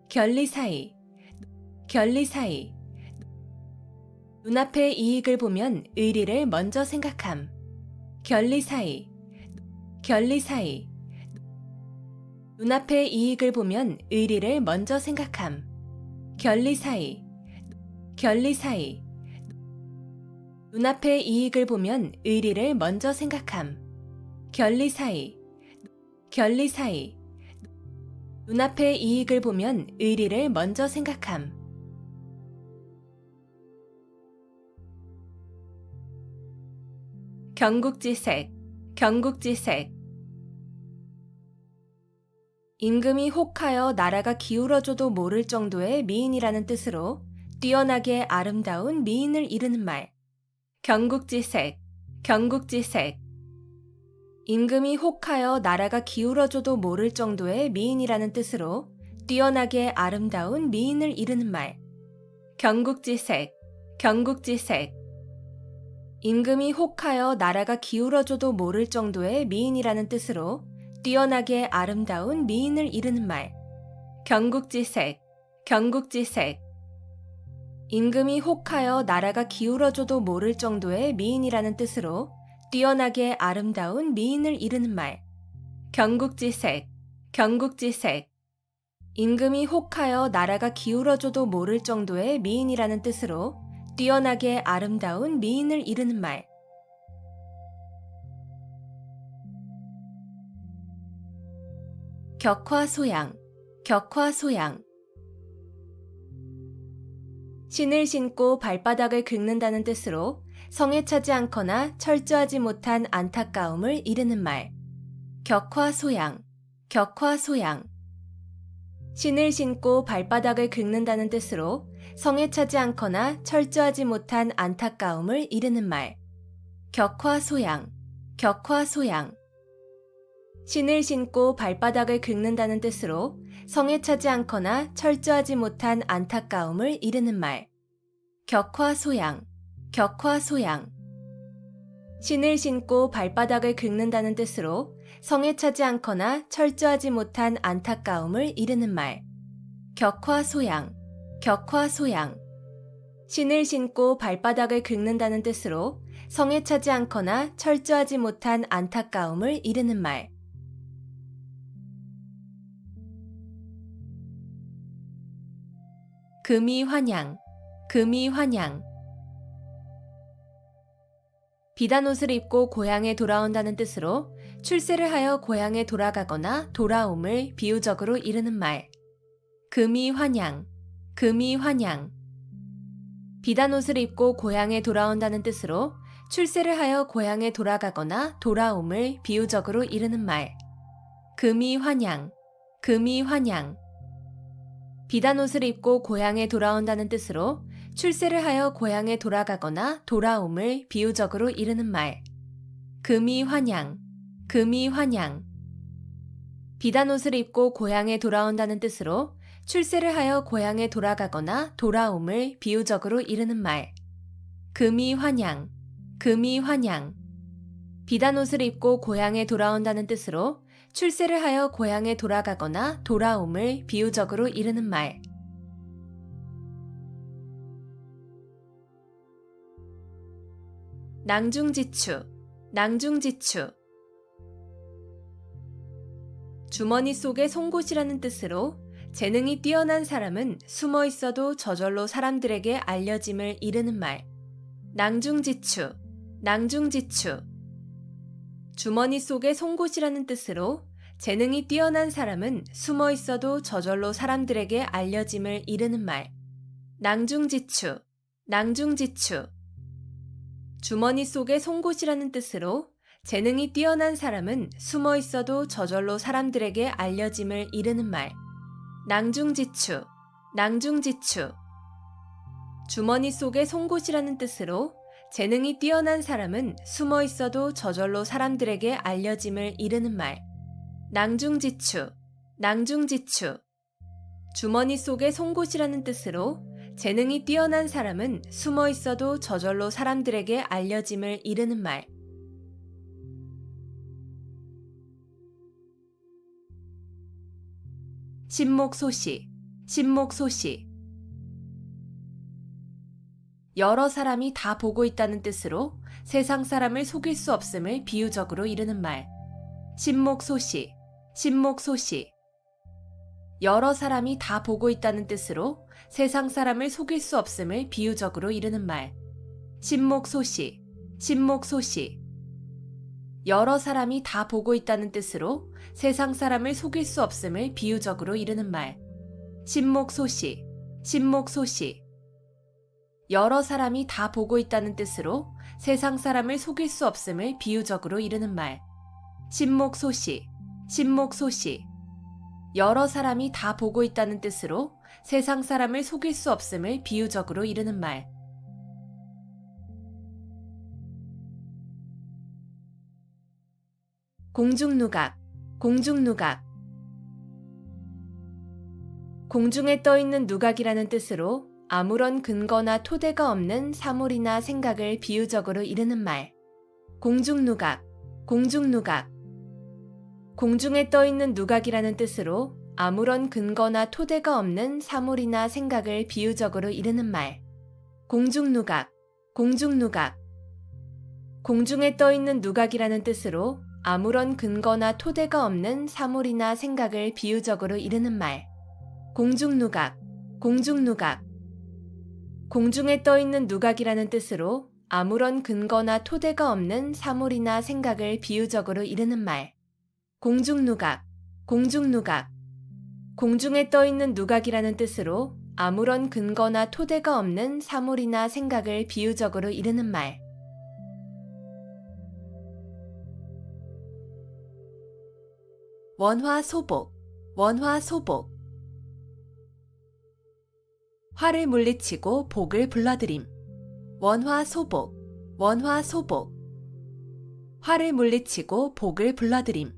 결리사의, 결리사의. 눈앞의 이익을 보면 의리를 먼저 생각함. 결리사의, 결리사의. 눈앞의 이익을 보면 의리를 먼저 생각함. 결리사의, 결리사의. 눈앞의 이익을 보면 의리를 먼저 생각함. 결리사의, 결리사의. 눈앞의 이익을 보면 의리를 먼저 생각함. 경국지색, 경국지색. 임금이 혹하여 나라가 기울어져도 모를 정도의 미인이라는 뜻으로 뛰어나게 아름다운 미인을 이르는 말. 경국지색, 경국지색. 임금이 혹하여 나라가 기울어져도 모를 정도의 미인이라는 뜻으로 뛰어나게 아름다운 미인을 이르는 말. 경국지색, 경국지색. 임금이 혹하여 나라가 기울어져도 모를 정도의 미인이라는 뜻으로 뛰어나게 아름다운 미인을 이르는 말. 경국지색, 경국지색. 임금이 혹하여 나라가 기울어져도 모를 정도의 미인이라는 뜻으로 뛰어나게 아름다운 미인을 이르는 말. 경국지색, 경국지색. 임금이 혹하여 나라가 기울어져도 모를 정도의 미인이라는 뜻으로 뛰어나게 아름다운 미인을 이르는 말. 격화소양, 격화소양. 신을 신고 발바닥을 긁는다는 뜻으로 성에 차지 않거나 철저하지 못한 안타까움을 이르는 말. 격화소양, 격화소양. 신을 신고 발바닥을 긁는다는 뜻으로 성에 차지 않거나 철저하지 못한 안타까움을 이르는 말. 격화소양, 격화소양. 신을 신고 발바닥을 긁는다는 뜻으로 성에 차지 않거나 철저하지 못한 안타까움을 이르는 말. 격화소양, 격화소양. 신을 신고 발바닥을 긁는다는 뜻으로 성에 차지 않거나 철저하지 못한 안타까움을 이르는 말. 격화소양, 격화소양. 신을 신고 발바닥을 긁는다는 뜻으로 성에 차지 않거나 철저하지 못한 안타까움을 이르는 말. 금이환양, 금이환양. 비단 옷을 입고 고향에 돌아온다는 뜻으로 출세를 하여 고향에 돌아가거나 돌아옴을 비유적으로 이르는 말. 금이환양, 금이환양. 비단 옷을 입고 고향에 돌아온다는 뜻으로 출세를 하여 고향에 돌아가거나 돌아옴을 비유적으로 이르는 말. 금이환양, 금이환양. 비단 옷을 입고 고향에 돌아온다는 뜻으로 출세를 하여 고향에 돌아가거나 돌아옴을 비유적으로 이르는 말. 금이환양, 금이환양. 비단 옷을 입고 고향에 돌아온다는 뜻으로 출세를 하여 고향에 돌아가거나 돌아옴을 비유적으로 이르는 말. 금이환양, 금이환양. 비단 옷을 입고 고향에 돌아온다는 뜻으로 출세를 하여 고향에 돌아가거나 돌아옴을 비유적으로 이르는 말. 낭중지추, 낭중지추. 주머니 속의 송곳이라는 뜻으로 재능이 뛰어난 사람은 숨어 있어도 저절로 사람들에게 알려짐을 이르는 말. 낭중지추, 낭중지추. 주머니 속의 송곳이라는 뜻으로 재능이 뛰어난 사람은 숨어 있어도 저절로 사람들에게 알려짐을 이르는 말. 낭중지추, 낭중지추. 주머니 속의 송곳이라는 뜻으로 재능이 뛰어난 사람은 숨어 있어도 저절로 사람들에게 알려짐을 이르는 말. 낭중지추, 낭중지추. 주머니 속의 송곳이라는 뜻으로 재능이 뛰어난 사람은 숨어 있어도 저절로 사람들에게 알려짐을 이르는 말. 낭중지추, 낭중지추. 주머니 속의 송곳이라는 뜻으로 재능이 뛰어난 사람은 숨어 있어도 저절로 사람들에게 알려짐을 이르는 말. 신목소시, 신목소시. 여러 사람이 다 보고 있다는 뜻으로 세상 사람을 속일 수 없음을 비유적으로 이르는 말. 신목소시, 신목소시. 여러 사람이 다 보고 있다는 뜻으로 세상 사람을 속일 수 없음을 비유적으로 이르는 말. 신목소시, 신목소시. 여러 사람이 다 보고 있다는 뜻으로 세상 사람을 속일 수 없음을 비유적으로 이르는 말. 신목소시, 신목소시. 여러 사람이 다 보고 있다는 뜻으로 세상 사람을 속일 수 없음을 비유적으로 이르는 말. 신목소시, 신목소시. 여러 사람이 다 보고 있다는 뜻으로 세상 사람을 속일 수 없음을 비유적으로 이르는 말. 공중누각, 공중누각. 공중에 떠있는 누각이라는 뜻으로 아무런 근거나 토대가 없는 사물이나 생각을 비유적으로 이르는 말. 공중누각, 공중누각. 공중에 떠있는 누각이라는 뜻으로 아무런 근거나 토대가 없는 사물이나 생각을 비유적으로 이르는 말. 공중누각, 공중누각. 공중에 떠있는 누각이라는 뜻으로 아무런 근거나 토대가 없는 사물이나 생각을 비유적으로 이르는 말. 공중누각, 공중누각. 공중에 떠있는 누각이라는 뜻으로 아무런 근거나 토대가 없는 사물이나 생각을 비유적으로 이르는 말. 공중누각, 공중누각. 공중에 떠있는 누각이라는 뜻으로 아무런 근거나 토대가 없는 사물이나 생각을 비유적으로 이르는 말. 원화소복, 원화소복. 화를 물리치고 복을 불러들임. 원화소복, 원화소복. 화를 물리치고 복을 불러들임.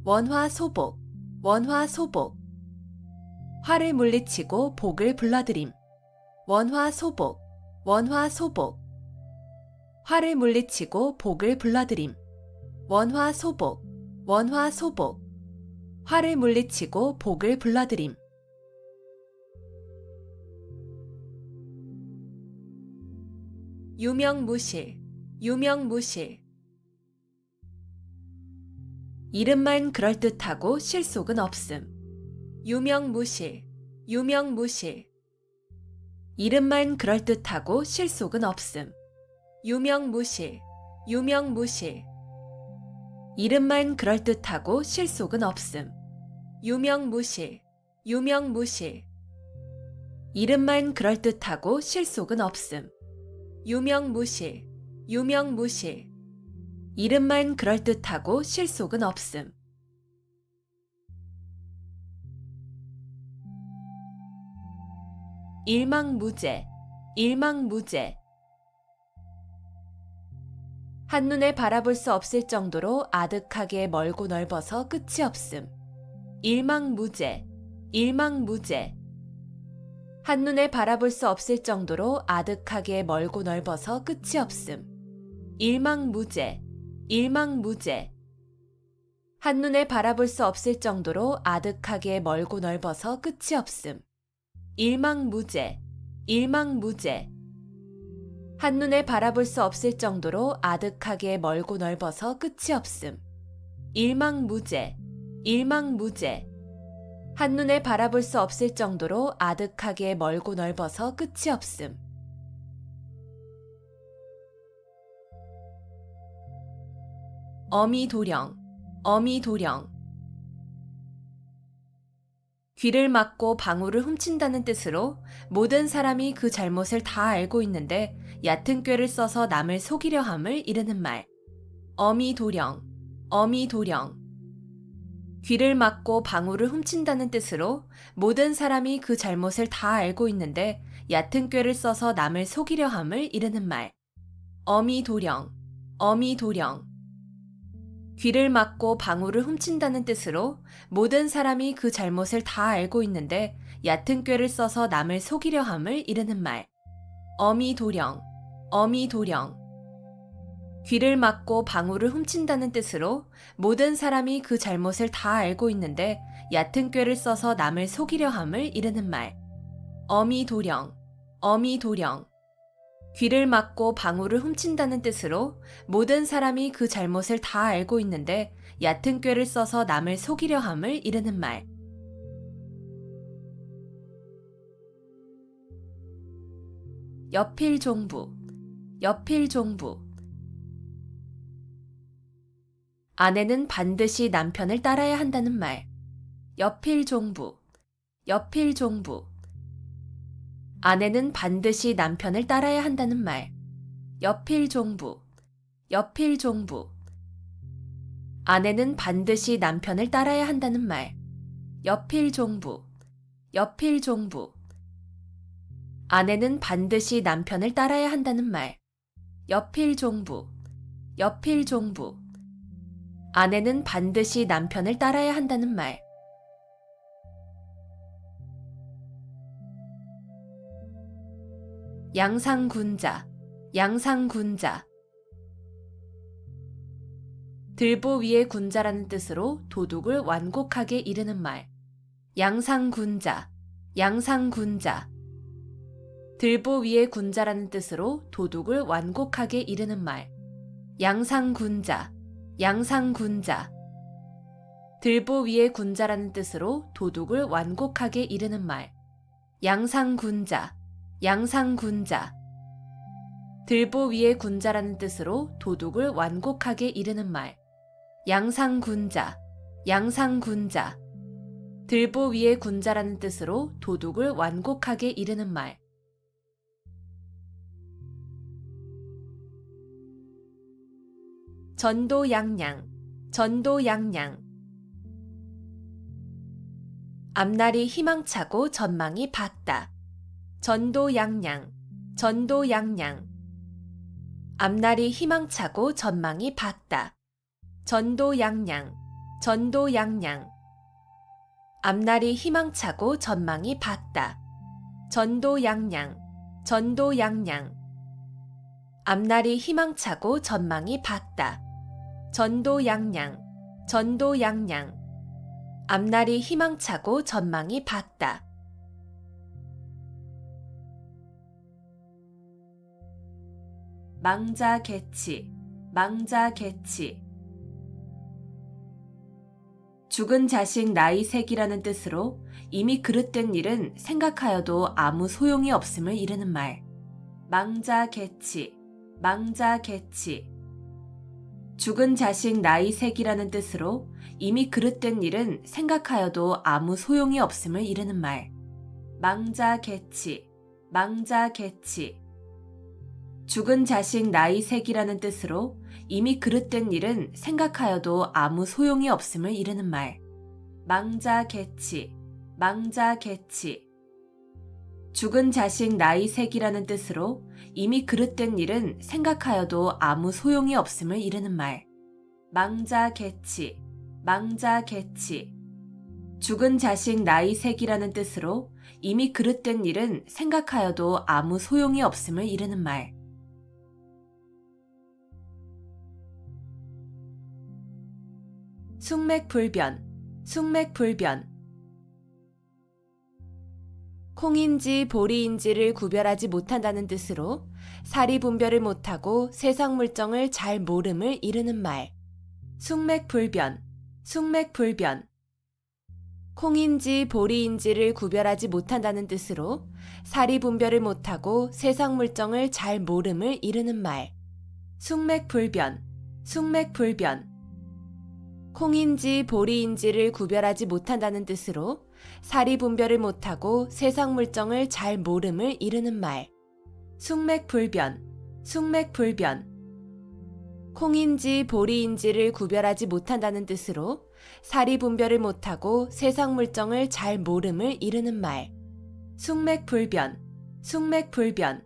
원화소복, 원화소복. 화를 물리치고 복을 불러들임. 원화소복, 원화소복. 화를 물리치고 복을 불러들임. 원화소복, 원화소복. 화를 물리치고 복을 불러들임. 유명무실, 유명무실. 이름만 그럴듯하고 실속은 없음. 유명무실, 유명무실. 이름만 그럴듯하고 실속은 없음. 유명무실, 유명무실. 이름만 그럴듯하고 실속은 없음. 유명무실, 유명무실. 이름만 그럴듯하고 실속은 없음. 유명무실, 유명무실. 이름만 그럴듯하고 실속은 없음. 일망무제, 일망무제. 한눈에 바라볼 수 없을 정도로 아득하게 멀고 넓어서 끝이 없음. 일망무제, 일망무제. 한눈에 바라볼 수 없을 정도로 아득하게 멀고 넓어서 끝이 없음. 일망무제, 일망무제. 한눈에 바라볼 수 없을 정도로 아득하게 멀고 넓어서 끝이 없음. 일망무제, 일망무제. 한눈에 바라볼 수 없을 정도로 아득하게 멀고 넓어서 끝이 없음. 일망무제, 일망무제. 한눈에 바라볼 수 없을 정도로 아득하게 멀고 넓어서 끝이 없음. 어미도령, 어미도령. 귀를 막고 방울을 훔친다는 뜻으로 모든 사람이 그 잘못을 다 알고 있는데 얕은 꾀를 써서 남을 속이려 함을 이르는 말. 어미도령, 어미도령. 귀를 막고 방울을 훔친다는 뜻으로 모든 사람이 그 잘못을 다 알고 있는데 얕은 꾀를 써서 남을 속이려 함을 이르는 말. 어미도령, 어미도령. 귀를 막고 방울을 훔친다는 뜻으로 모든 사람이 그 잘못을 다 알고 있는데 얕은 꾀를 써서 남을 속이려 함을 이르는 말. 어미도령, 어미도령. 귀를 막고 방울을 훔친다는 뜻으로 모든 사람이 그 잘못을 다 알고 있는데 얕은 꾀를 써서 남을 속이려 함을 이르는 말. 어미도령, 어미도령. 귀를 막고 방울을 훔친다는 뜻으로 모든 사람이 그 잘못을 다 알고 있는데 얕은 꾀를 써서 남을 속이려 함을 이르는 말. 여필종부, 여필종부. 아내는 반드시 남편을 따라야 한다는 말. 여필종부, 여필종부. 아내는 반드시 남편을 따라야 한다는 말. 여필종부, 여필종부. 아내는 반드시 남편을 따라야 한다는 말. 여필종부, 여필종부. 아내는 반드시 남편을 따라야 한다는 말. 여필종부, 여필종부. 아내는 반드시 남편을 따라야 한다는 말. 양상군자, 양상군자. 들보 위의 군자라는 뜻으로 도둑을 완곡하게 이르는 말. 양상군자, 양상군자. 들보 위에 군자라는 뜻으로 도둑을 완곡하게 이르는 말. 양상군자, 양상군자. 들보 위에 군자라는 뜻으로 도둑을 완곡하게 이르는 말. 양상군자, 양상군자. 들보 위에 군자라는 뜻으로 도둑을 완곡하게 이르는 말. 양상군자, 양상군자. 들보 위에 군자라는 뜻으로 도둑을 완곡하게 이르는 말. 전도양양, 전도양양. 앞날이 희망차고 전망이 밝다. 전도양양, 전도양양. 앞날이 희망차고 전망이 밝다. 전도양양, 전도양양. 앞날이 희망차고 전망이 밝다. 전도양양, 전도양양. 앞날이 희망차고 전망이 밝다. 전도양양, 전도양양. 앞날이 희망차고 전망이 밝다. 망자개치, 망자개치. 죽은 자식 나이색이라는 뜻으로 이미 그릇된 일은 생각하여도 아무 소용이 없음을 이르는 말. 망자개치, 망자개치. 죽은 자식 나이색이라는 뜻으로 이미 그릇된 일은 생각하여도 아무 소용이 없음을 이르는 말. 망자개치, 망자개치. 죽은 자식 나이색이라는 뜻으로 이미 그릇된 일은 생각하여도 아무 소용이 없음을 이르는 말. 망자개치, 망자개치. 죽은 자식 나이색이라는 뜻으로 이미 그릇된 일은 생각하여도 아무 소용이 없음을 이르는 말. 망자개치, 망자개치. 죽은 자식 나이색이라는 뜻으로 이미 그릇된 일은 생각하여도 아무 소용이 없음을 이르는 말. 숙맥불변, 숙맥불변. 콩인지 보리인지를 구별하지 못한다는 뜻으로 사리분별을 못하고 세상 물정을 잘 모름을 이르는 말. 숙맥불변, 숙맥불변. 콩인지 보리인지를 구별하지 못한다는 뜻으로 사리분별을 못하고 세상 물정을 잘 모름을 이르는 말. 숙맥불변, 숙맥불변. 콩인지 보리인지를 구별하지 못한다는 뜻으로 사리분별을 못하고 세상 물정을 잘 모름을 이르는 말. 숙맥불변, 숙맥불변. 콩인지 보리인지를 구별하지 못한다는 뜻으로 사리분별을 못하고 세상 물정을 잘 모름을 이르는 말. 숙맥불변, 숙맥불변.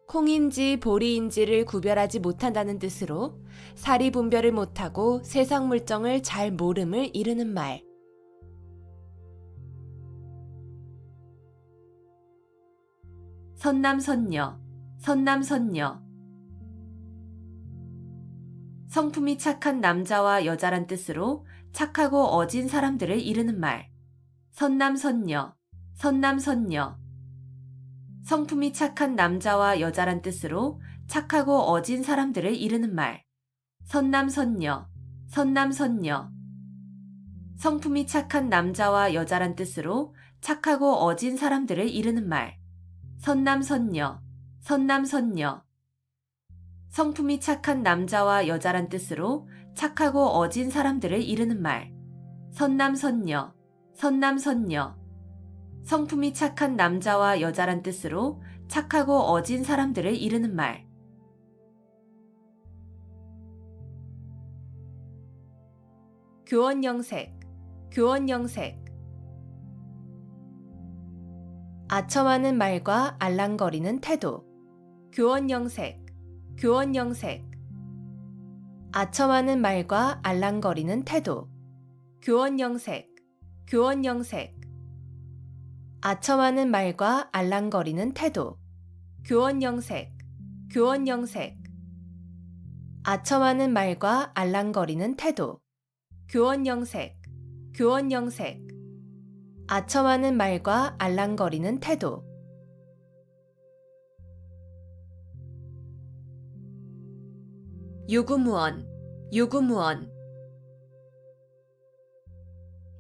콩인지 보리인지를 구별하지 못한다는 뜻으로 사리분별을 못하고 세상 물정을 잘 모름을 이르는 말. 선남선녀, 선남선녀. 성품이 착한 남자와 여자란 뜻으로 착하고 어진 사람들을 이르는 말. 선남선녀, 선남선녀. 성품이 착한 남자와 여자란 뜻으로 착하고 어진 사람들을 이르는 말. 선남선녀, 선남선녀. 성품이 착한 남자와 여자란 뜻으로 착하고 어진 사람들을 이르는 말. 선남선녀, 선남선녀. 성품이 착한 남자와 여자란 뜻으로 착하고 어진 사람들을 이르는 말. 선남선녀, 선남선녀. 성품이 착한 남자와 여자란 뜻으로 착하고 어진 사람들을 이르는 말. 교원영색, 교원영색. 아첨하는 말과 알랑거리는 태도. 교원영색, 교원영색. 아첨하는 말과 알랑거리는 태도. 교원영색, 교원영색. 아첨하는 말과 알랑거리는 태도. 교원영색, 교원영색. 아첨하는 말과 알랑거리는 태도. 교원영색, 교원영색. 아첨하는 말과 알랑거리는 태도. 유구무원, 유구무원.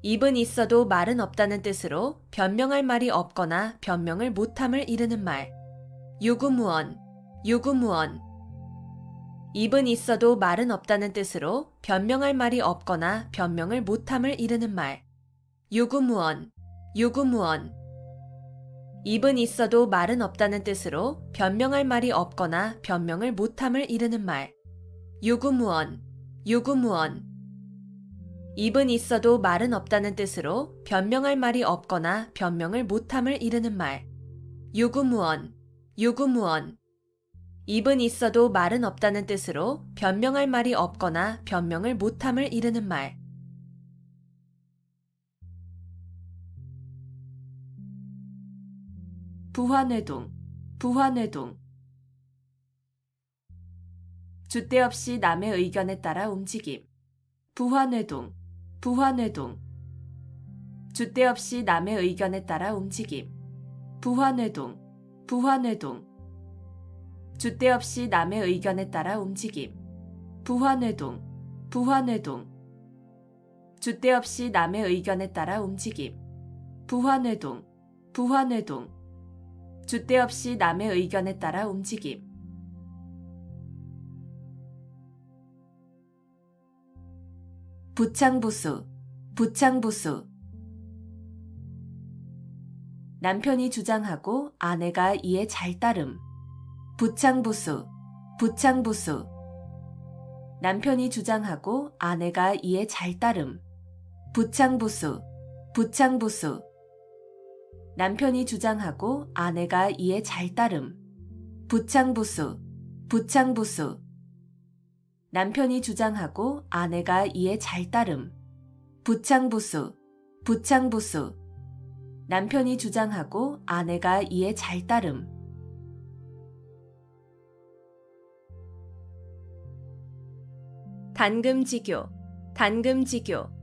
입은 있어도 말은 없다는 뜻으로 변명할 말이 없거나 변명을 못함을 이르는 말. 유구무원, 유구무원. 입은 있어도 말은 없다는 뜻으로 변명할 말이 없거나 변명을 못함을 이르는 말. 유구무원, 유구무원. 입은 있어도 말은 없다는 뜻으로 변명할 말이 없거나 변명을 못함을 이르는 말. 유구무원, 유구무원. 입은 있어도 말은 없다는 뜻으로 변명할 말이 없거나 변명을 못함을 이르는 말. 유구무원, 유구무원. 입은 있어도 말은 없다는 뜻으로 변명할 말이 없거나 변명을 못함을 이르는 말. 부화뇌동, 부화뇌동. 줏대 없이 남의 의견에 따라 움직임. 부화뇌동, 부화뇌동. 줏대 없이 남의 의견에 따라 움직임. 부화뇌동, 부화뇌동. 줏대 없이 남의 의견에 따라 움직임. 부화뇌동, 부화뇌동. 줏대 없이 남의 의견에 따라 움직임. 부화뇌동, 부화뇌동. 줏대 없이 남의 의견에 따라 움직임. 부창부수, 부창부수. 남편이 주장하고 아내가 이에 잘 따름. 부창부수, 부창부수. 남편이 주장하고 아내가 이에 잘 따름. 부창부수, 부창부수. 남편이 주장하고 아내가 이에 잘 따름. 부창부수, 부창부수. 남편이 주장하고 아내가 이에 잘 따름. 부창부수, 부창부수. 남편이 주장하고 아내가 이에 잘 따름. 단금지교, 단금지교.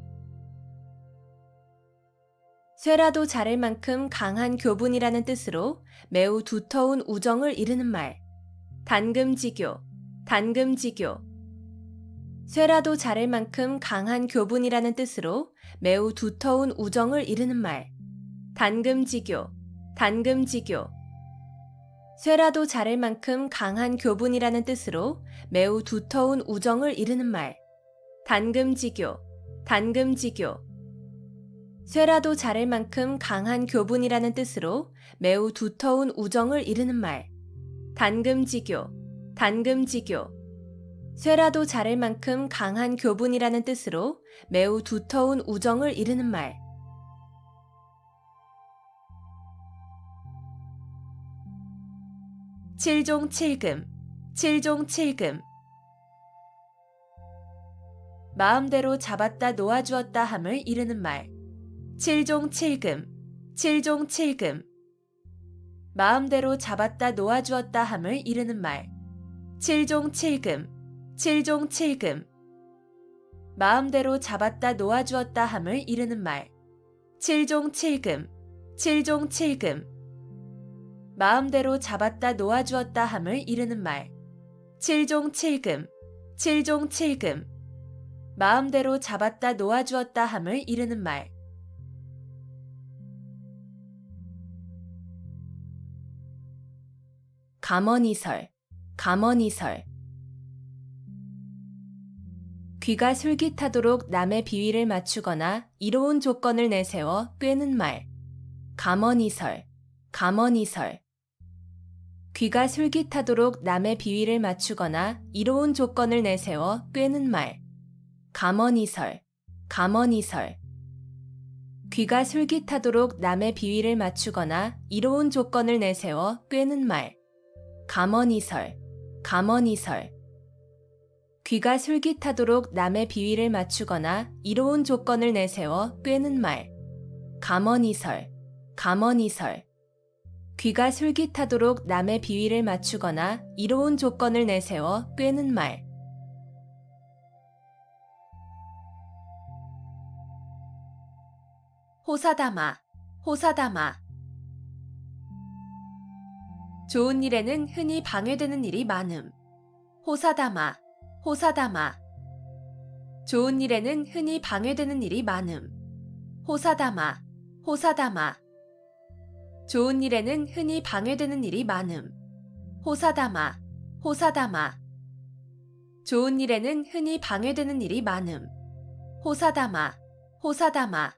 쇠라도 자를 만큼 강한 교분이라는 뜻으로 매우 두터운 우정을 이르는 말. 단금지교, 단금지교. 쇠라도 자를 만큼 강한 교분이라는 뜻으로 매우 두터운 우정을 이르는 말. 단금지교, 단금지교. 쇠라도 자를 만큼 강한 교분이라는 뜻으로 매우 두터운 우정을 이르는 말. 단금지교, 단금지교. 쇠라도 자를 만큼 강한 교분이라는 뜻으로 매우 두터운 우정을 이르는 말. 단금지교, 단금지교. 쇠라도 자를 만큼 강한 교분이라는 뜻으로 매우 두터운 우정을 이르는 말. 칠종칠금, 칠종칠금. 마음대로 잡았다 놓아주었다 함을 이르는 말. 칠종칠금, 칠종칠금. 마음대로 잡았다 놓아주었다 함을 이르는 말. 칠종칠금, 칠종칠금. 마음대로 잡았다 놓아주었다 함을 이르는 말. 칠종칠금, 칠종칠금. 마음대로 잡았다 놓아주었다 함을 이르는 말. 칠종칠금, 칠종칠금. 마음대로 잡았다 놓아주었다 함을 이르는 말. 감언이설, 감언이설. 귀가 솔깃하도록 남의 비위를 맞추거나 이로운 조건을 내세워 꿰는 말. 감언이설, 감언이설. 귀가 솔깃하도록 남의 비위를 맞추거나 이로운 조건을 내세워 꿰는 말. 감언이설, 감언이설. 귀가 솔깃하도록 남의 비위를 맞추거나 이로운 조건을 내세워 꿰는 말. 감언이설, 감언이설. 귀가 솔깃하도록 남의 비위를 맞추거나 이로운 조건을 내세워 꿰는 말. 감언이설, 감언이설. 귀가 솔깃하도록 남의 비위를 맞추거나 이로운 조건을 내세워 꿰는 말. 호사다마, 호사다마. 좋은 일에는 흔히 방해되는 일이 많음. 호사다마, 호사다마. 좋은 일에는 흔히 방해되는 일이 많음. 호사다마, 호사다마. 좋은 일에는 흔히 방해되는 일이 많음. 호사다마, 호사다마. 좋은 일에는 흔히 방해되는 일이 많음. 호사다마, 호사다마.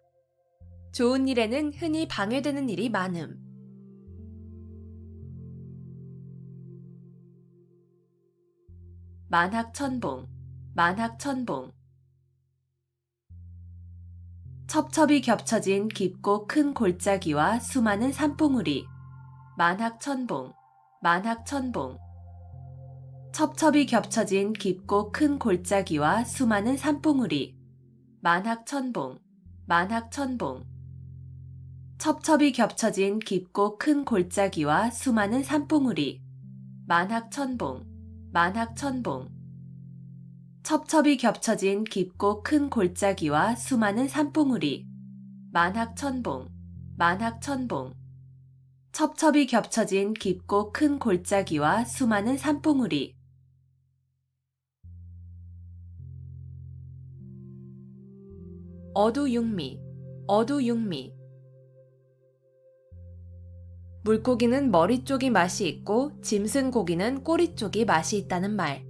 좋은 일에는 흔히 방해되는 일이 많음. 만학천봉, 만학천봉. 첩첩이 겹쳐진 깊고 큰 골짜기와 수많은 산봉우리. 만학천봉, 만학천봉. 첩첩이 겹쳐진 깊고 큰 골짜기와 수많은 산봉우리. 만학천봉, 만학천봉. 첩첩이 겹쳐진 깊고 큰 골짜기와 수많은 산봉우리. 만학천봉, 만학천봉. 첩첩이 겹쳐진 깊고 큰 골짜기와 수많은 산봉우리. 만학천봉, 만학천봉. 첩첩이 겹쳐진 깊고 큰 골짜기와 수많은 산봉우리. 어두육미, 어두육미. 물고기는 머리 쪽이 맛이 있고 짐승 고기는 꼬리 쪽이 맛이 있다는 말.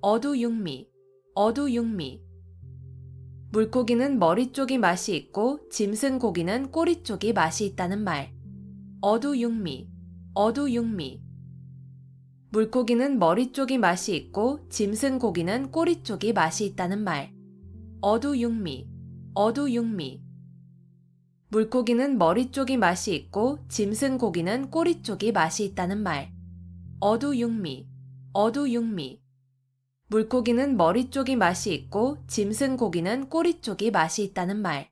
어두육미, 어두육미. 물고기는 머리 쪽이 맛이 있고 짐승 고기는 꼬리 쪽이 맛이 있다는 말. 어두육미, 어두육미. 물고기는 머리 쪽이 맛이 있고 짐승 고기는 꼬리 쪽이 맛이 있다는 말. 어두육미, 어두육미. 물고기는 머리 쪽이 맛이 있고 짐승 고기는 꼬리 쪽이 맛이 있다는 말. 어두육미, 어두육미. 물고기는 머리 쪽이 맛이 있고 짐승 고기는 꼬리 쪽이 맛이 있다는 말.